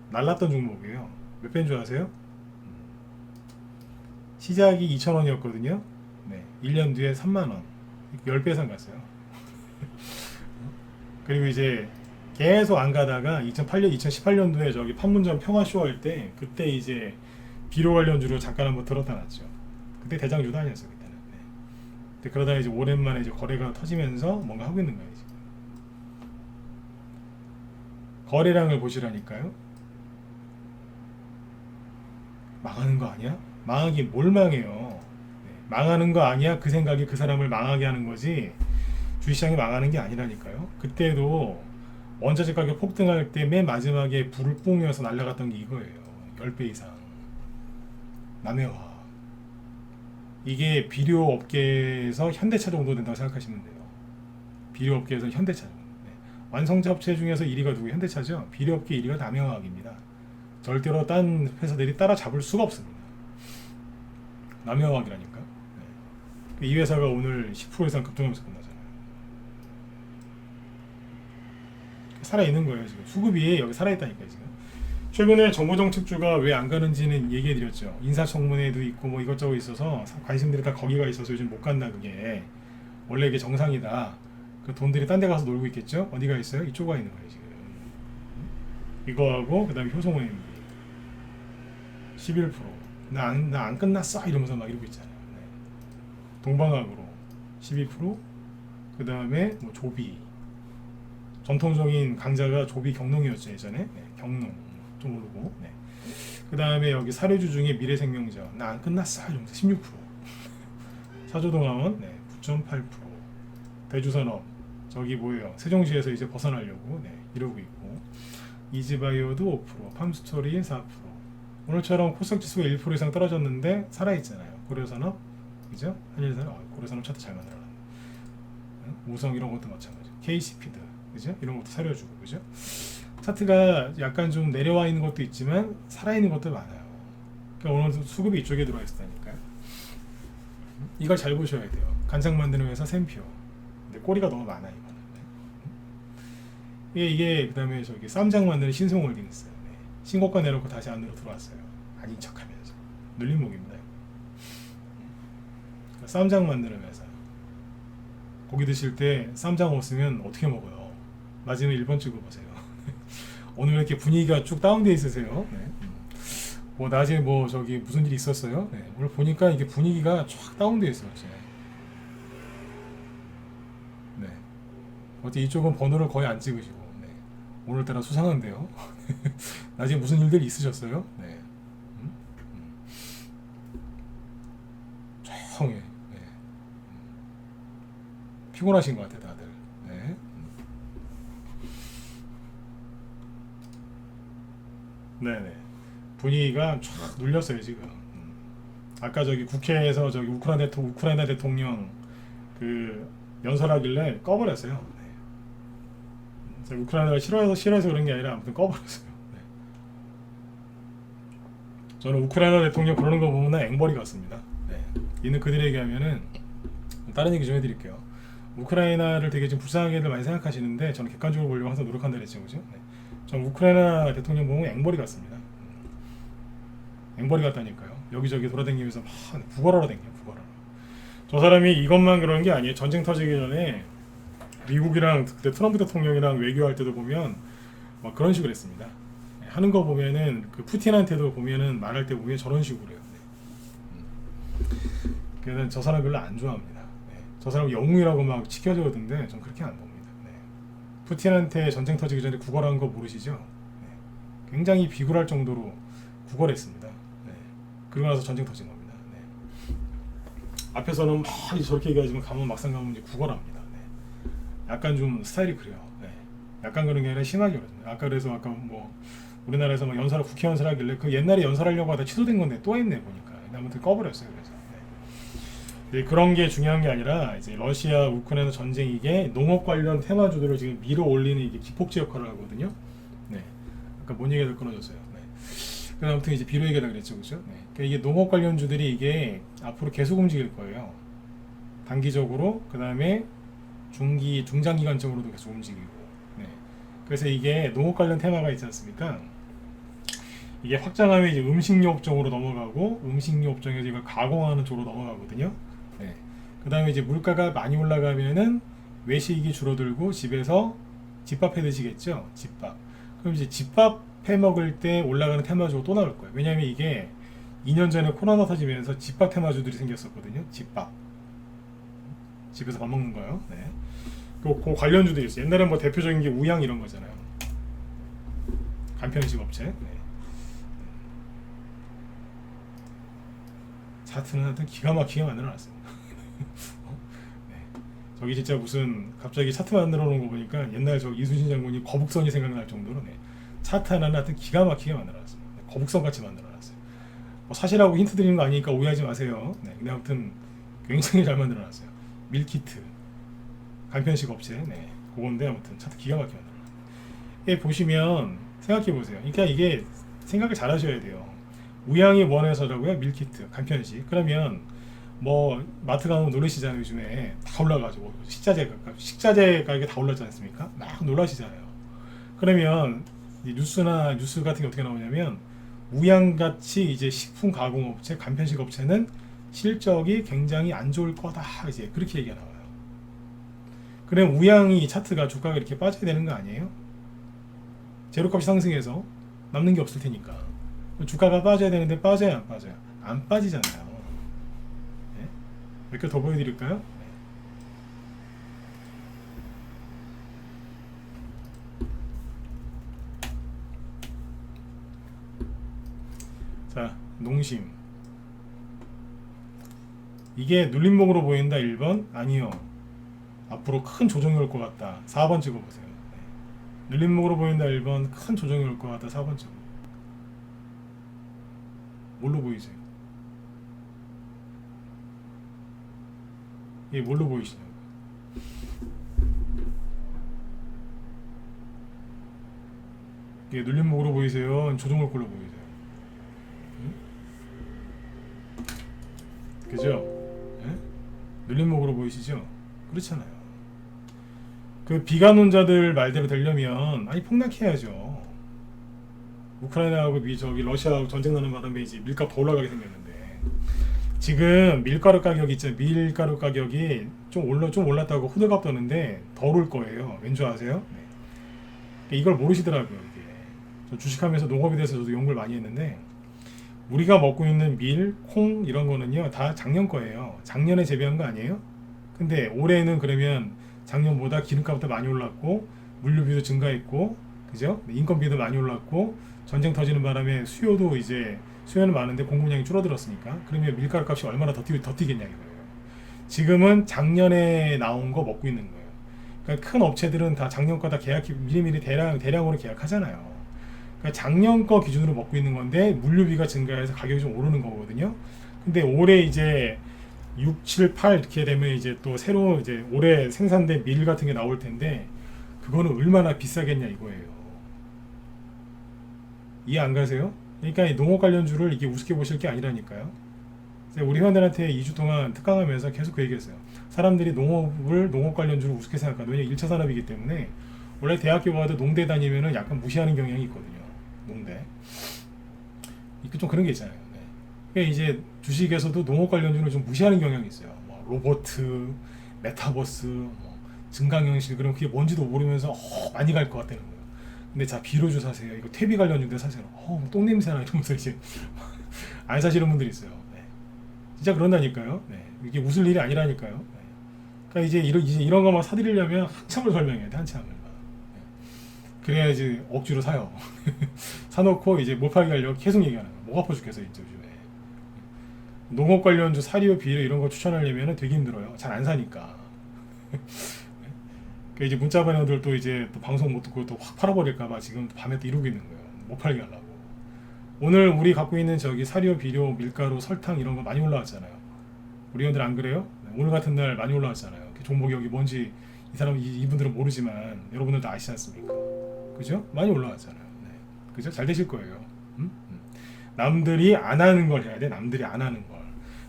날랐던 종목이에요. 몇 배인 줄 아세요? 시작이 2,000원이었거든요. 네, 1년 뒤에 3만원. 10배 이상 갔어요. 그리고 이제 계속 안 가다가 2018년도에 저기 판문점 평화쇼 할 때 그때 이제 비료 관련주로 잠깐 한번 들었다 놨죠. 그때 대장주도 아니었어요. 그때는. 네. 근데 그러다 이제 오랜만에 이제 거래가 터지면서 뭔가 하고 있는 거예요. 지금. 거래량을 보시라니까요. 망하는 거 아니야? 망하긴 뭘 망해요. 네. 망하는 거 아니야? 그 생각이 그 사람을 망하게 하는 거지 주식시장이 망하는 게 아니라니까요. 그때도 원자재 가격 폭등할 때 맨 마지막에 불을 뿜으면서 날아갔던 게 이거예요. 10배 이상. 남해화. 이게 비료 업계에서 현대차 정도 된다고 생각하시면 돼요. 비료 업계에서 현대차. 네. 완성차 업체 중에서 1위가 누구? 현대차죠. 비료 업계 1위가 남해화학입니다. 절대로 딴 회사들이 따라잡을 수가 없습니다. 남해화학이라니까. 네. 이 회사가 오늘 10% 이상 급등하면서 끝나잖아요. 살아있는 거예요. 지금 수급이 여기 살아있다니까요. 지금 최근에 정보정책주가 왜 안 가는지는 얘기해드렸죠. 인사청문회도 있고 뭐 이것저것 있어서 관심들이 다 거기가 있어서 요즘 못 간다. 그게 원래 이게 정상이다. 그 돈들이 딴 데 가서 놀고 있겠죠. 어디가 있어요? 이쪽가 있는 거예요. 지금 이거하고 그 다음에 효성OMB 11%. 나 안 끝났어 이러면서 막 이러고 있잖아요. 네. 동방학으로 12%. 그 다음에 뭐 조비. 전통적인 강자가 조비 경농이었죠 예전에. 네. 경농 좀 오르고. 네. 그 다음에 여기 사료주 중에 미래생명자 나 안 끝났어 이러면서 16%. 사조동화원 네. 9.8%. 대주산업 저기 뭐예요? 세종시에서 이제 벗어나려고 네. 이러고 있고. 이지바이오도 5%. 팜스토리 4%. 오늘처럼 코스닥지수가 1% 이상 떨어졌는데 살아있잖아요. 고려산업, 그죠? 한일산업, 고려산업 차트 잘 만들어놨네. 우성 이런 것도 마찬가지. KC피드, 그죠? 이런 것도 사려주고, 그죠? 차트가 약간 좀 내려와 있는 것도 있지만 살아있는 것도 많아요. 그러니까 오늘 수급이 이쪽에 들어와 있었다니까요. 이걸 잘 보셔야 돼요. 간장 만드는 회사 샘표. 근데 꼬리가 너무 많아요. 이게 그다음에 저기 쌈장 만드는 신성홀딩스. 네. 신고가 내놓고 다시 안으로 들어왔어요. 아닌 척하면서 눌림목입니다. 쌈장 만드는 회사. 고기 드실 때 쌈장 없으면 어떻게 먹어요? 마지막에 1번 찍어보세요. 오늘 왜 이렇게 분위기가 쭉 다운돼 있으세요? 네. 뭐 낮에 뭐 저기 무슨 일이 있었어요? 네. 오늘 보니까 이게 분위기가 쫙 다운돼 있어요. 네. 어째 이쪽은 번호를 거의 안 찍으시고, 네. 오늘따라 수상한데요. 나중에 무슨 일들 있으셨어요? 네. 음? 조용해. 네. 피곤하신 것 같아 다들. 네. 네네. 분위기가 쫙 눌렸어요 지금. 아까 저기 국회에서 저기 우크라이나 대통령 그 연설하길래 꺼버렸어요. 네. 우크라이나가 싫어해서 그런 게 아니라 아무튼 꺼버렸어요. 네. 저는 우크라이나 대통령 그러는 거 보면 앵벌이 같습니다. 네. 있는 그들에게 얘기하면은 다른 얘기 좀 해드릴게요. 우크라이나를 되게 좀 불쌍하게들 많이 생각하시는데 저는 객관적으로 보려고 항상 노력한다 그랬죠, 그죠? 네. 전 우크라이나 대통령 보면 앵벌이 같습니다. 앵벌이 같다니까요. 여기저기 돌아다니면서 막 구걸하러 다녀요. 구걸하러. 저 사람이 이것만 그런 게 아니에요. 전쟁 터지기 전에 미국이랑 그때 트럼프 대통령이랑 외교할 때도 보면 막 그런 식으로 했습니다. 하는 거 보면은 그 푸틴한테도 보면은 말할 때 보면 저런 식으로 해요. 그래서 저 사람 별로 안 좋아합니다. 네. 저 사람 영웅이라고 막 지켜주던데 전 그렇게 안 봅니다. 네. 푸틴한테 전쟁 터지기 전에 구걸한 거 모르시죠? 네. 굉장히 비굴할 정도로 구걸했습니다. 네. 그러고 나서 전쟁 터진 겁니다. 네. 앞에서는 막 저렇게 얘기하지만 가면 막상 가면 이제 구걸합니다. 네. 약간 좀 스타일이 그래요. 네. 약간 그런 게 아니라 심하게 그러죠. 아까 뭐 우리나라에서 막 연설 국회 연설하길래 그 옛날에 연설하려고 하다 취소된 건데 또 했네 보니까 아무튼 꺼버렸어요. 그래서 네. 그런 게 중요한 게 아니라 이제 러시아 우크라이나 전쟁 이게 농업 관련 테마주들을 지금 밀어 올리는 이게 기폭제 역할을 하거든요. 네. 아까 뭔 얘기가 끊어졌어요. 네. 아무튼 이제 비료 얘기다 그랬죠, 그렇죠? 네. 그러니까 이게 농업 관련주들이 이게 앞으로 계속 움직일 거예요. 단기적으로 그 다음에 중장기간적으로도 계속 움직이고. 네. 그래서 이게 농업 관련 테마가 있지 않습니까? 이게 확장하면 이제 음식료 업종으로 넘어가고 음식료 업종에서 이걸 가공하는 쪽으로 넘어가거든요. 네. 그 다음에 이제 물가가 많이 올라가면은 외식이 줄어들고 집에서 집밥 해 드시겠죠. 집밥. 그럼 이제 집밥 해 먹을 때 올라가는 테마주가 또 나올 거예요. 왜냐하면 이게 2년 전에 코로나 터지면서 집밥 테마주들이 생겼었거든요. 집밥. 집에서 밥 먹는 거요. 네. 그 관련주들이 있어요. 옛날에 뭐 대표적인 게 우양 이런 거잖아요. 간편식 업체. 네. 차트는 하여튼 기가 막히게 만들어놨습니다. 네. 저기 진짜 무슨 갑자기 차트 만들어 놓은 거 보니까 옛날 저 이순신 장군이 거북선이 생각날 정도로 네. 차트 하나는 하여튼 기가 막히게 만들어놨습니다. 네. 거북선 같이 만들어놨어요. 뭐 사실하고 힌트 드리는 거 아니니까 오해하지 마세요. 네. 근데 아무튼 굉장히 잘 만들어놨어요. 밀키트 간편식 업체. 네. 그건데 아무튼 차트 기가 막히게 만들어놨어요. 예, 보시면 생각해 보세요. 그러니까 이게 생각을 잘 하셔야 돼요. 우양이 원해서라고요? 밀키트, 간편식. 그러면 뭐 마트 가면 놀라시잖아요. 요즘에 다 올라가지고 식자재 가격이 다 올랐지 않습니까? 막 놀라시잖아요. 그러면 뉴스 같은 게 어떻게 나오냐면 우양같이 이제 식품 가공 업체, 간편식 업체는 실적이 굉장히 안 좋을 거다. 이제 그렇게 얘기가 나와요. 그럼 우양이 차트가 주가가 이렇게 빠져야 되는 거 아니에요? 재료값이 상승해서 남는 게 없을 테니까. 주가가 빠져야 되는데 빠져야 안 빠져요? 안 빠지잖아요. 네? 몇 개 더 보여드릴까요? 네. 자, 농심. 이게 눌림목으로 보인다 1번? 아니요. 앞으로 큰 조정이 올 것 같다. 4번 찍어보세요. 네. 눌림목으로 보인다 1번, 큰 조정이 올 것 같다. 4번 찍어. 뭘로 보이세요? 이게 뭘로 보이시냐고. 이게 눌림목으로 보이세요? 조정을 걸로 보이세요? 응? 그죠? 예? 눌림목으로 보이시죠? 그렇잖아요. 그 비관론자들 말대로 되려면 아니 폭락해야죠. 우크라이나하고 저기 러시아하고 전쟁 나는 바람에 이제 밀값 더 올라가게 생겼는데 지금 밀가루 가격 있죠. 밀가루 가격이 좀 올랐다고 호들갑 떠는데 더 오를 거예요. 왠지 아세요? 네. 이걸 모르시더라고요. 이게 저 주식하면서 농업에 대해서 저도 연구를 많이 했는데 우리가 먹고 있는 밀, 콩 이런 거는요 다 작년 거예요. 작년에 재배한 거 아니에요? 근데 올해는 그러면 작년보다 기름값도 많이 올랐고 물류비도 증가했고, 그죠? 인건비도 많이 올랐고, 전쟁 터지는 바람에 수요도 이제 수요는 많은데 공급량이 줄어들었으니까, 그러면 밀가루 값이 얼마나 더 뛰겠냐 이거예요. 지금은 작년에 나온 거 먹고 있는 거예요. 그러니까 큰 업체들은 다 작년 거 다 계약 미리미리 대량으로 계약하잖아요. 그러니까 작년 거 기준으로 먹고 있는 건데 물류비가 증가해서 가격이 좀 오르는 거거든요. 근데 올해 이제 6, 7, 8 이렇게 되면 이제 또 새로 이제 올해 생산된 밀 같은 게 나올 텐데 그거는 얼마나 비싸겠냐 이거예요. 이해 안 가세요? 그러니까 이 농업 관련주를 이게 우습게 보실 게 아니라니까요. 우리 회원들한테 2주 동안 특강하면서 계속 그 얘기했어요. 사람들이 농업 관련주를 우습게 생각한다. 왜냐면 1차 산업이기 때문에 원래 대학교 가도 농대 다니면은 약간 무시하는 경향이 있거든요. 농대. 좀 그런 게 있잖아요. 네. 그러니까 이제 주식에서도 농업 관련주는 좀 무시하는 경향이 있어요. 뭐 로보트, 메타버스, 뭐 증강현실 그럼 그게 뭔지도 모르면서 많이 갈 것 같다는 거예요. 근데 자 비료주 사세요. 이거 퇴비 관련주인데 사세요. 똥 냄새나 이러면서 이제 안 사시는 분들이 있어요. 네. 진짜 그런다니까요. 네. 이게 웃을 일이 아니라니까요. 네. 그러니까 이제 이런 것만 사드리려면 한참을 설명해야 돼. 한참을. 네. 그래야지 억지로 사요. 사놓고 이제 못 팔게 하려고 계속 얘기하는 거예요. 목 아파 죽겠어 진짜 요즘에. 농업 관련주 사료, 비료 이런 거 추천하려면 되게 힘들어요. 잘 안 사니까. 그 이제 문자 번호들 또 이제 또 방송 못 듣고 또 확 팔아버릴까봐 지금 밤에 또 이러고 있는 거예요. 못 팔게 하려고. 오늘 우리 갖고 있는 저기 사료, 비료, 밀가루, 설탕 이런 거 많이 올라왔잖아요. 우리 회원들 안 그래요? 네, 오늘 같은 날 많이 올라왔잖아요. 종목이 여기 뭔지 이분들은 모르지만 여러분들도 아시지 않습니까? 그죠? 많이 올라왔잖아요. 네. 그죠? 잘 되실 거예요. 남들이 안 하는 걸 해야 돼. 남들이 안 하는 걸.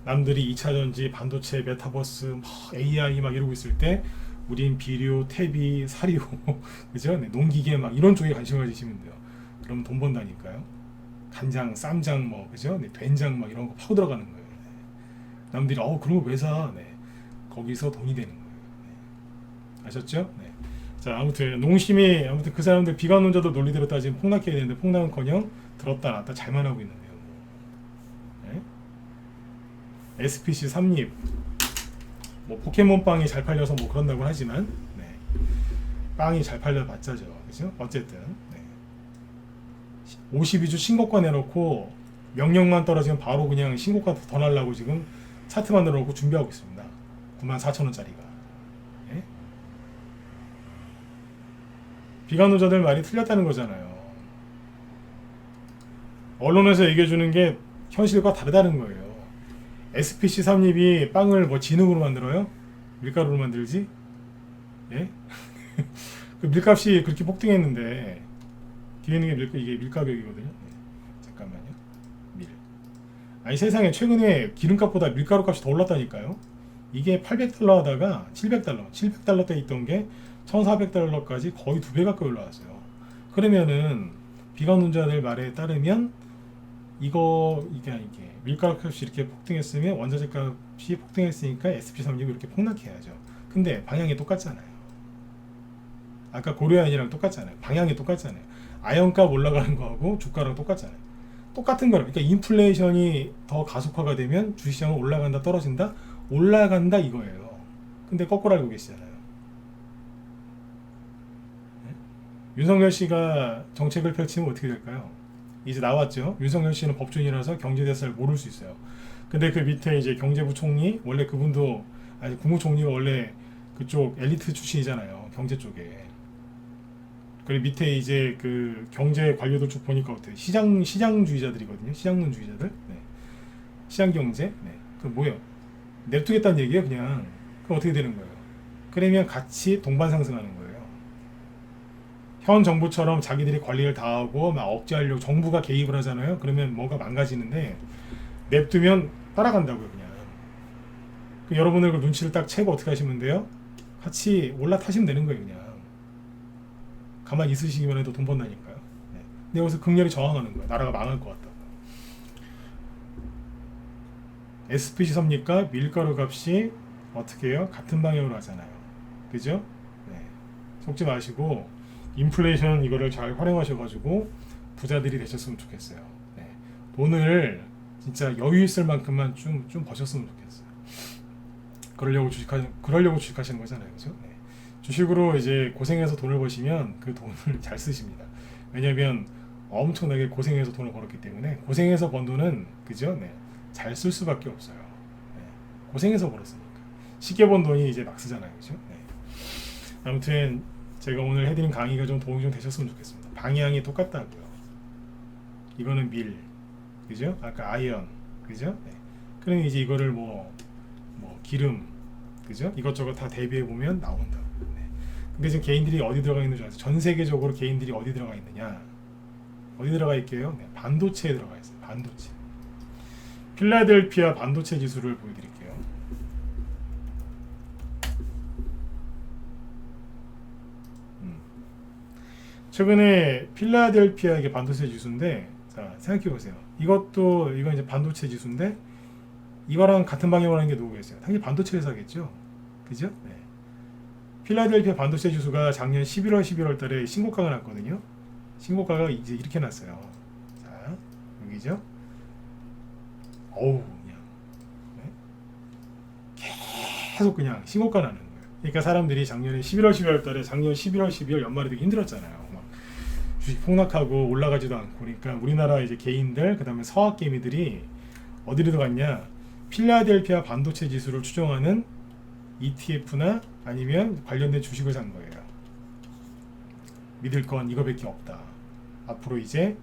남들이 2차전지, 반도체, 메타버스, AI 막 이러고 있을 때 우린 비료, 퇴비, 사료, 그죠? 네, 농기계 막 이런 쪽에 관심을 가지시면 돼요. 그럼 돈 번다니까요. 간장, 쌈장 뭐 그죠? 네, 된장 막 이런 거 파고 들어가는 거예요. 네. 남들이 그런 거 왜 사? 네. 거기서 돈이 되는 거예요. 네. 아셨죠? 네. 자 아무튼 농심이 아무튼 그 사람들 비관론자도 논리대로 따지면 폭락해야 되는데 폭락은커녕 들었다 놨다 잘만 하고 있는데요. 네. SPC 삼립 뭐 포켓몬 빵이 잘 팔려서 뭐 그런다고 하지만 네. 빵이 잘 팔려봤자죠. 그죠? 어쨌든 네. 52주 신고가 내놓고 명령만 떨어지면 바로 그냥 신고가 더 날라고 지금 차트 만들어 놓고 준비하고 있습니다. 94,000원짜리가. 네? 비관론자들 말이 틀렸다는 거잖아요. 언론에서 얘기해주는 게 현실과 다르다는 거예요. SPC 삼립이 빵을 뭐 진흙으로 만들어요? 밀가루로 만들지? 예? 그 밀값이 그렇게 폭등했는데 뒤에 있는 게 이게 밀가격이거든요. 네. 잠깐만요. 밀. 아니 세상에 최근에 기름값보다 밀가루 값이 더 올랐다니까요. 이게 800달러 하다가 700달러 때 있던 게 1400달러까지 거의 2배 가까이 올라왔어요. 그러면은 비관론자들 말에 따르면 이게 밀가루 값이 이렇게 폭등했으면 원자재 값이 폭등했으니까 SP36이 이렇게 폭락해야죠. 근데 방향이 똑같잖아요. 아까 고려아연이랑 똑같잖아요. 방향이 똑같잖아요. 아연값 올라가는 거하고 주가랑 똑같잖아요. 똑같은 거예요. 그러니까 인플레이션이 더 가속화가 되면 주식시장은 올라간다 떨어진다? 올라간다 이거예요. 근데 거꾸로 알고 계시잖아요. 네? 윤석열 씨가 정책을 펼치면 어떻게 될까요? 이제 나왔죠. 윤석열 씨는 법조인이라서 경제대해서 잘 모를 수 있어요. 근데 그 밑에 이제 경제부총리 원래 그분도 국무총리가 원래 그쪽 엘리트 출신이잖아요. 경제 쪽에. 그리고 밑에 이제 그 경제 관료들 쭉 보니까 어때요? 시장주의자들이거든요. 시장론주의자들. 네. 시장경제. 네. 그 뭐예요? 냅두겠다는 얘기예요, 그냥. 그럼 어떻게 되는 거예요? 그러면 같이 동반 상승하는 거예요. 현 정부처럼 자기들이 관리를 다 하고 막 억제하려고 정부가 개입을 하잖아요. 그러면 뭐가 망가지는데 냅두면 따라간다고요, 그냥. 그 여러분들 그 눈치를 딱 채고 어떻게 하시면 돼요? 같이 올라타시면 되는 거예요, 그냥. 가만히 있으시기만 해도 돈 번다니까요. 네. 근데 여기서 극렬히 저항하는 거예요. 나라가 망할 것 같다고. SPC 섭니까? 밀가루 값이 어떻게 해요? 같은 방향으로 하잖아요. 그죠? 네. 속지 마시고 인플레이션 이거를 잘 활용하셔가지고 부자들이 되셨으면 좋겠어요. 네. 돈을 진짜 여유 있을 만큼만 좀 버셨으면 좋겠어요. 그러려고 주식하시는 거잖아요. 그죠? 네. 주식으로 이제 고생해서 돈을 버시면 그 돈을 잘 쓰십니다. 왜냐하면 엄청나게 고생해서 돈을 벌었기 때문에 고생해서 번 돈은 그죠? 네. 잘 쓸 수밖에 없어요. 네. 고생해서 벌었으니까. 쉽게 번 돈이 이제 막 쓰잖아요. 그죠? 네. 아무튼 제가 오늘 해드린 강의가 좀 도움이 좀 되셨으면 좋겠습니다. 방향이 똑같다고요. 이거는 밀, 그죠? 아까 아이언, 그죠? 네. 그러면 이제 이거를 뭐 기름, 그죠? 이것저것 다 대비해 보면 나온다. 네. 근데 지금 개인들이 어디 들어가 있는 줄 아세요? 전 세계적으로 개인들이 어디 들어가 있느냐? 어디 들어가 있게요? 네. 반도체에 들어가 있어요. 반도체. 필라델피아 반도체 지수를 보여드릴게요. 최근에 필라델피아 이게 반도체 지수인데, 자 생각해 보세요. 이건 이제 반도체 지수인데 이거랑 같은 방향으로 하는 게 누구겠어요? 당연히 반도체 회사겠죠. 그죠? 네. 필라델피아 반도체 지수가 작년 11월 11월 달에 신고가가 났거든요. 신고가가 이제 이렇게 났어요. 자, 여기죠. 어우, 그냥 네? 계속 그냥 신고가 나는 거예요. 그러니까 사람들이 작년에 11월 12월 달에 작년 11월 12월 연말에 되게 힘들었잖아요. 막 주식 폭락하고 올라가지도 않고. 그러니까 우리나라 이제 개인들 그다음에 서학 개미들이 어디로 갔냐? 필라델피아 반도체 지수를 추종하는 ETF나 아니면 관련된 주식을 산 거예요. 믿을 건 이거밖에 없다. 앞으로 이제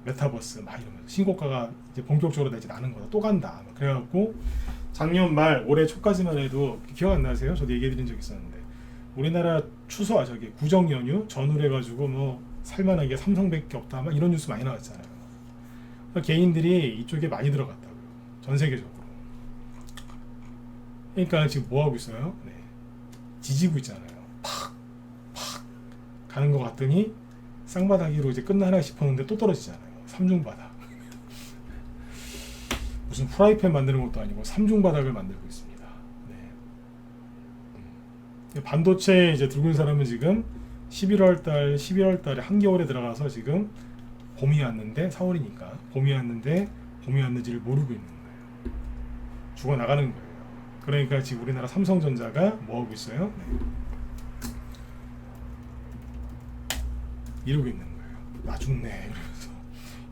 메타버스 막 이러면서 신고가가 이제 본격적으로 이제 나는 거다. 또 간다. 그래갖고 작년 말 올해 초까지만 해도 기억 안 나세요? 저도 얘기해드린 적 있었는데 우리나라 추수 저기 구정 연휴 전후로 해가지고 뭐 살만하게 삼성밖에 없다. 막 이런 뉴스 많이 나왔잖아요. 그러니까 개인들이 이쪽에 많이 들어갔다고요. 전 세계적으로. 그러니까 지금 뭐 하고 있어요? 네. 지지고 있잖아요. 팍 가는 것 같더니 쌍바닥으로 이제 끝나나 싶었는데 또 떨어지잖아요. 삼중바닥. 무슨 프라이팬 만드는 것도 아니고 삼중바닥을 만들고 있습니다. 네. 반도체 이제 들고 있는 사람은 지금 11월 달에 한겨울에 들어가서 지금 봄이 왔는데 4월이니까 봄이 왔는데 봄이 왔는지를 모르고 있는 거예요. 죽어 나가는 거예요. 그러니까 지금 우리나라 삼성전자가 뭐 하고 있어요? 네. 이러고 있는 거예요. 나 죽네. 이러면서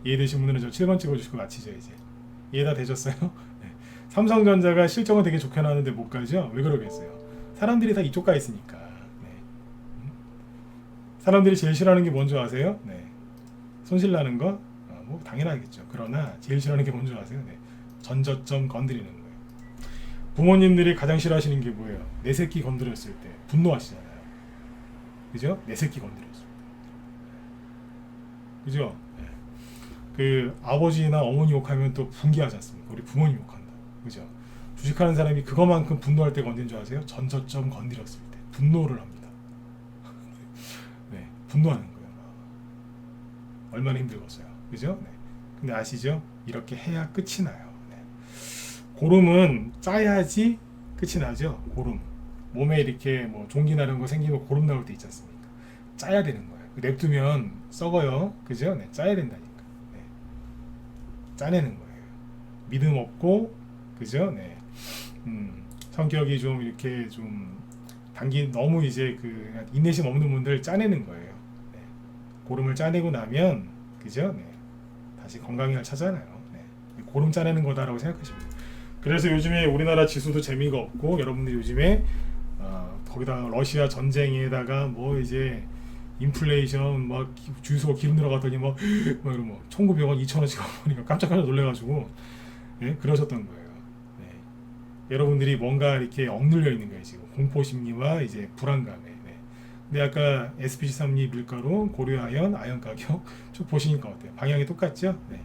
이해되신 분들은 저 7번 찍어주시고 마치죠 이제. 이해 다 되셨어요? 네. 삼성전자가 실적은 되게 좋게 나왔는데 못 가죠? 왜 그러겠어요? 사람들이 다 이쪽 가 있으니까. 네. 사람들이 제일 싫어하는 게 뭔지 아세요? 네. 손실 나는 거? 뭐 당연하겠죠. 그러나 제일 싫어하는 게 뭔지 아세요? 네. 전저점 건드리는 거예요. 부모님들이 가장 싫어하시는 게 뭐예요? 내 새끼 건드렸을 때 분노하시잖아요. 그죠? 내 새끼 건드렸을 때. 그죠? 네. 그 아버지나 어머니 욕하면 또 분개하지 않습니까? 우리 부모님 욕한다. 그죠? 주식하는 사람이 그거만큼 분노할 때가 언제인 줄 아세요? 전저점 건드렸을 때 분노를 합니다. 네, 분노하는 거예요. 얼마나 힘들겠어요. 그죠? 네. 근데 아시죠? 이렇게 해야 끝이 나요. 고름은 짜야지 끝이 나죠. 고름. 몸에 이렇게 뭐 종기 나는 거 생기면 고름 나올 때 있지 않습니까? 짜야 되는 거예요. 냅두면 썩어요. 그죠? 네, 짜야 된다니까. 네. 짜내는 거예요. 믿음 없고, 그죠? 네. 성격이 좀 이렇게 좀 너무 이제 그 인내심 없는 분들 짜내는 거예요. 네. 고름을 짜내고 나면, 그죠? 네. 다시 건강을 찾아나요. 네. 고름 짜내는 거다라고 생각하시면 돼요. 그래서 요즘에 우리나라 지수도 재미가 없고 여러분들이 요즘에 거기다 러시아 전쟁에다가 뭐 이제 인플레이션 막 주유소 기름 들어가더니 막 이러면 뭐 1,900원, 2,000원씩 보니까 깜짝 놀래가지고 예? 그러셨던 거예요. 네. 여러분들이 뭔가 이렇게 억눌려 있는 거예요 지금 공포 심리와 이제 불안감에. 네. 근데 아까 SPC32 밀가루, 고려아연, 아연 가격 쭉 보시니까 어때요? 방향이 똑같죠? 네.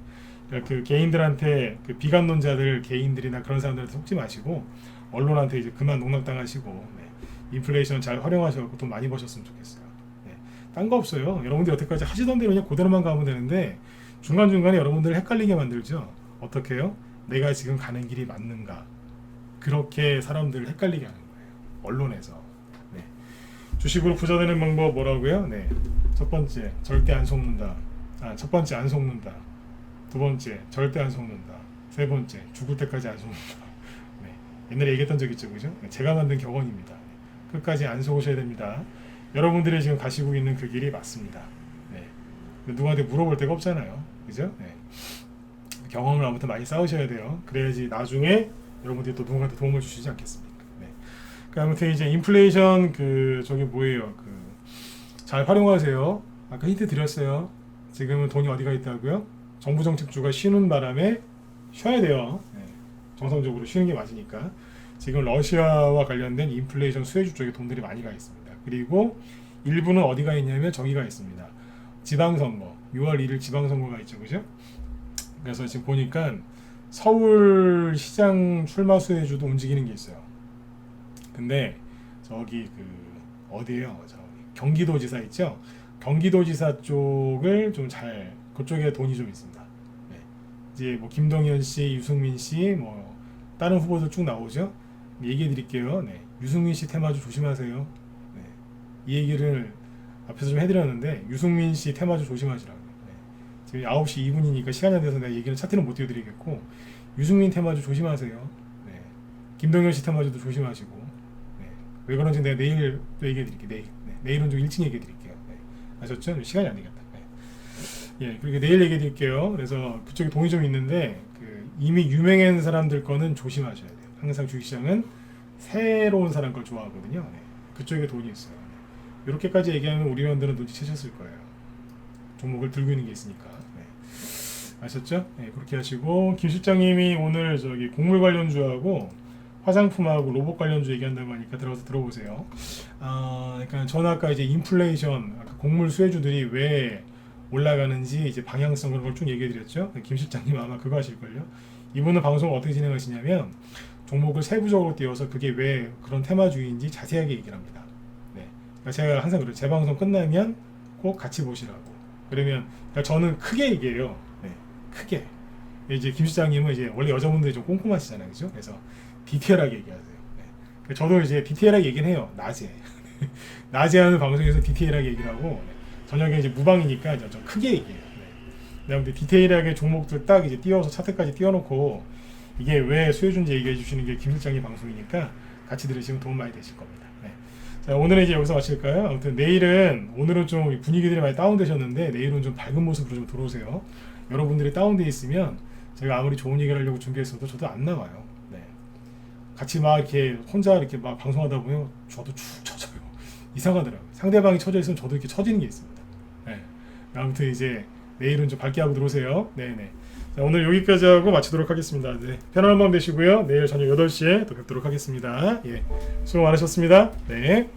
그 개인들한테 그 비관론자들 개인들이나 그런 사람들한테 속지 마시고 언론한테 이제 그만 농락당하시고 네. 인플레이션 잘 활용하셔서 돈 많이 버셨으면 좋겠어요. 네. 딴 거 없어요. 여러분들이 여태까지 하시던 대로 그냥 그대로만 가면 되는데 중간중간에 여러분들을 헷갈리게 만들죠. 어떻게 해요? 내가 지금 가는 길이 맞는가? 그렇게 사람들을 헷갈리게 하는 거예요. 언론에서. 네. 주식으로 부자 되는 방법 뭐라고요? 네. 첫 번째, 절대 안 속는다. 첫 번째, 안 속는다. 두 번째, 절대 안 속는다. 세 번째, 죽을 때까지 안 속는다. 네. 옛날에 얘기했던 적 있죠, 그죠? 제가 만든 격언입니다. 끝까지 안 속으셔야 됩니다. 여러분들이 지금 가시고 있는 그 길이 맞습니다. 네. 누구한테 물어볼 데가 없잖아요. 그죠? 네. 경험을 아무튼 많이 쌓으셔야 돼요. 그래야지 나중에 여러분들이 또 누군가한테 도움을 주시지 않겠습니까? 네. 그 아무튼 이제 인플레이션 그 저기 뭐예요? 그 잘 활용하세요. 아까 힌트 드렸어요. 지금은 돈이 어디가 있다고요? 정부 정책주가 쉬는 바람에 쉬어야 돼요. 네. 정상적으로 쉬는 게 맞으니까. 지금 러시아와 관련된 인플레이션 수혜주 쪽에 돈들이 많이 가 있습니다. 그리고 일부는 어디가 있냐면 저기가 있습니다. 지방선거, 6월 1일 지방선거가 있죠, 그죠? 그래서 지금 보니까 서울시장 출마 수혜주도 움직이는 게 있어요. 근데 저기 그 어디에요? 저기 경기도지사 있죠? 경기도지사 쪽을 좀 잘 그쪽에 돈이 좀 있습니다. 네. 이제 뭐 김동연 씨, 유승민 씨, 뭐 다른 후보들 쭉 나오죠? 얘기해 드릴게요. 네. 유승민 씨 테마주 조심하세요. 네. 이 얘기를 앞에서 좀 해드렸는데 유승민 씨 테마주 조심하시라고요. 네. 지금 9시 2분이니까 시간이 안 돼서 내가 얘기는 차트는 못 띄워드리겠고 유승민 테마주 조심하세요. 네. 김동연 씨 테마주도 조심하시고 네. 왜 그런지 내가 내일 또 얘기해 드릴게요. 내일은 좀 일찍 얘기해 드릴게요. 네. 아셨죠? 시간이 안 되겠다. 네. 예, 그리고 내일 얘기해 드릴게요. 그래서 그쪽에 돈이 좀 있는데 그 이미 유명한 사람들 거는 조심하셔야 돼요. 항상 주식시장은 새로운 사람 걸 좋아하거든요. 네. 그쪽에 돈이 있어요. 네. 이렇게까지 얘기하면 우리 회원들은 눈치채셨을 거예요. 종목을 들고 있는 게 있으니까. 네. 아셨죠? 네, 그렇게 하시고 김 실장님이 오늘 저기 곡물 관련주하고 화장품하고 로봇 관련주 얘기한다고 하니까 들어가서 들어보세요. 그러니까 저는 아까 이제 인플레이션, 아까 곡물 수혜주들이 왜 올라가는지 이제 방향성 그런 걸 쭉 얘기해드렸죠. 김 실장님 아마 그거 하실걸요. 이분은 방송을 어떻게 진행하시냐면 종목을 세부적으로 띄워서 그게 왜 그런 테마주의인지 자세하게 얘기를 합니다. 네. 그러니까 제가 항상 그래요. 재방송 끝나면 꼭 같이 보시라고. 그러면 그러니까 저는 크게 얘기해요. 네. 크게. 이제 김 실장님은 이제 원래 여자분들이 좀 꼼꼼하시잖아요. 그죠? 그래서 디테일하게 얘기하세요. 네. 그러니까 저도 이제 디테일하게 얘기는 해요. 낮에. 낮에 하는 방송에서 디테일하게 얘기를 하고 네. 저녁에 이제 무방이니까 이제 좀 크게 얘기해요. 네. 근데 디테일하게 종목들 딱 이제 띄워서 차트까지 띄워놓고 이게 왜 수혜주인지 얘기해 주시는 게 김 실장의 방송이니까 같이 들으시면 도움 많이 되실 겁니다. 네. 자, 오늘은 이제 여기서 마칠까요? 아무튼 오늘은 좀 분위기들이 많이 다운되셨는데 내일은 좀 밝은 모습으로 좀 들어오세요. 여러분들이 다운돼 있으면 제가 아무리 좋은 얘기를 하려고 준비했어도 저도 안 나와요. 네. 같이 막 이렇게 혼자 이렇게 막 방송하다 보면 저도 축 처져요. 이상하더라고요. 상대방이 처져 있으면 저도 이렇게 처지는 게 있습니다. 네. 아무튼 이제 내일은 좀 밝게 하고 들어오세요. 네네. 자, 오늘 여기까지 하고 마치도록 하겠습니다. 네. 편안한 밤 되시고요. 내일 저녁 8시에 또 뵙도록 하겠습니다. 예. 수고 많으셨습니다. 네.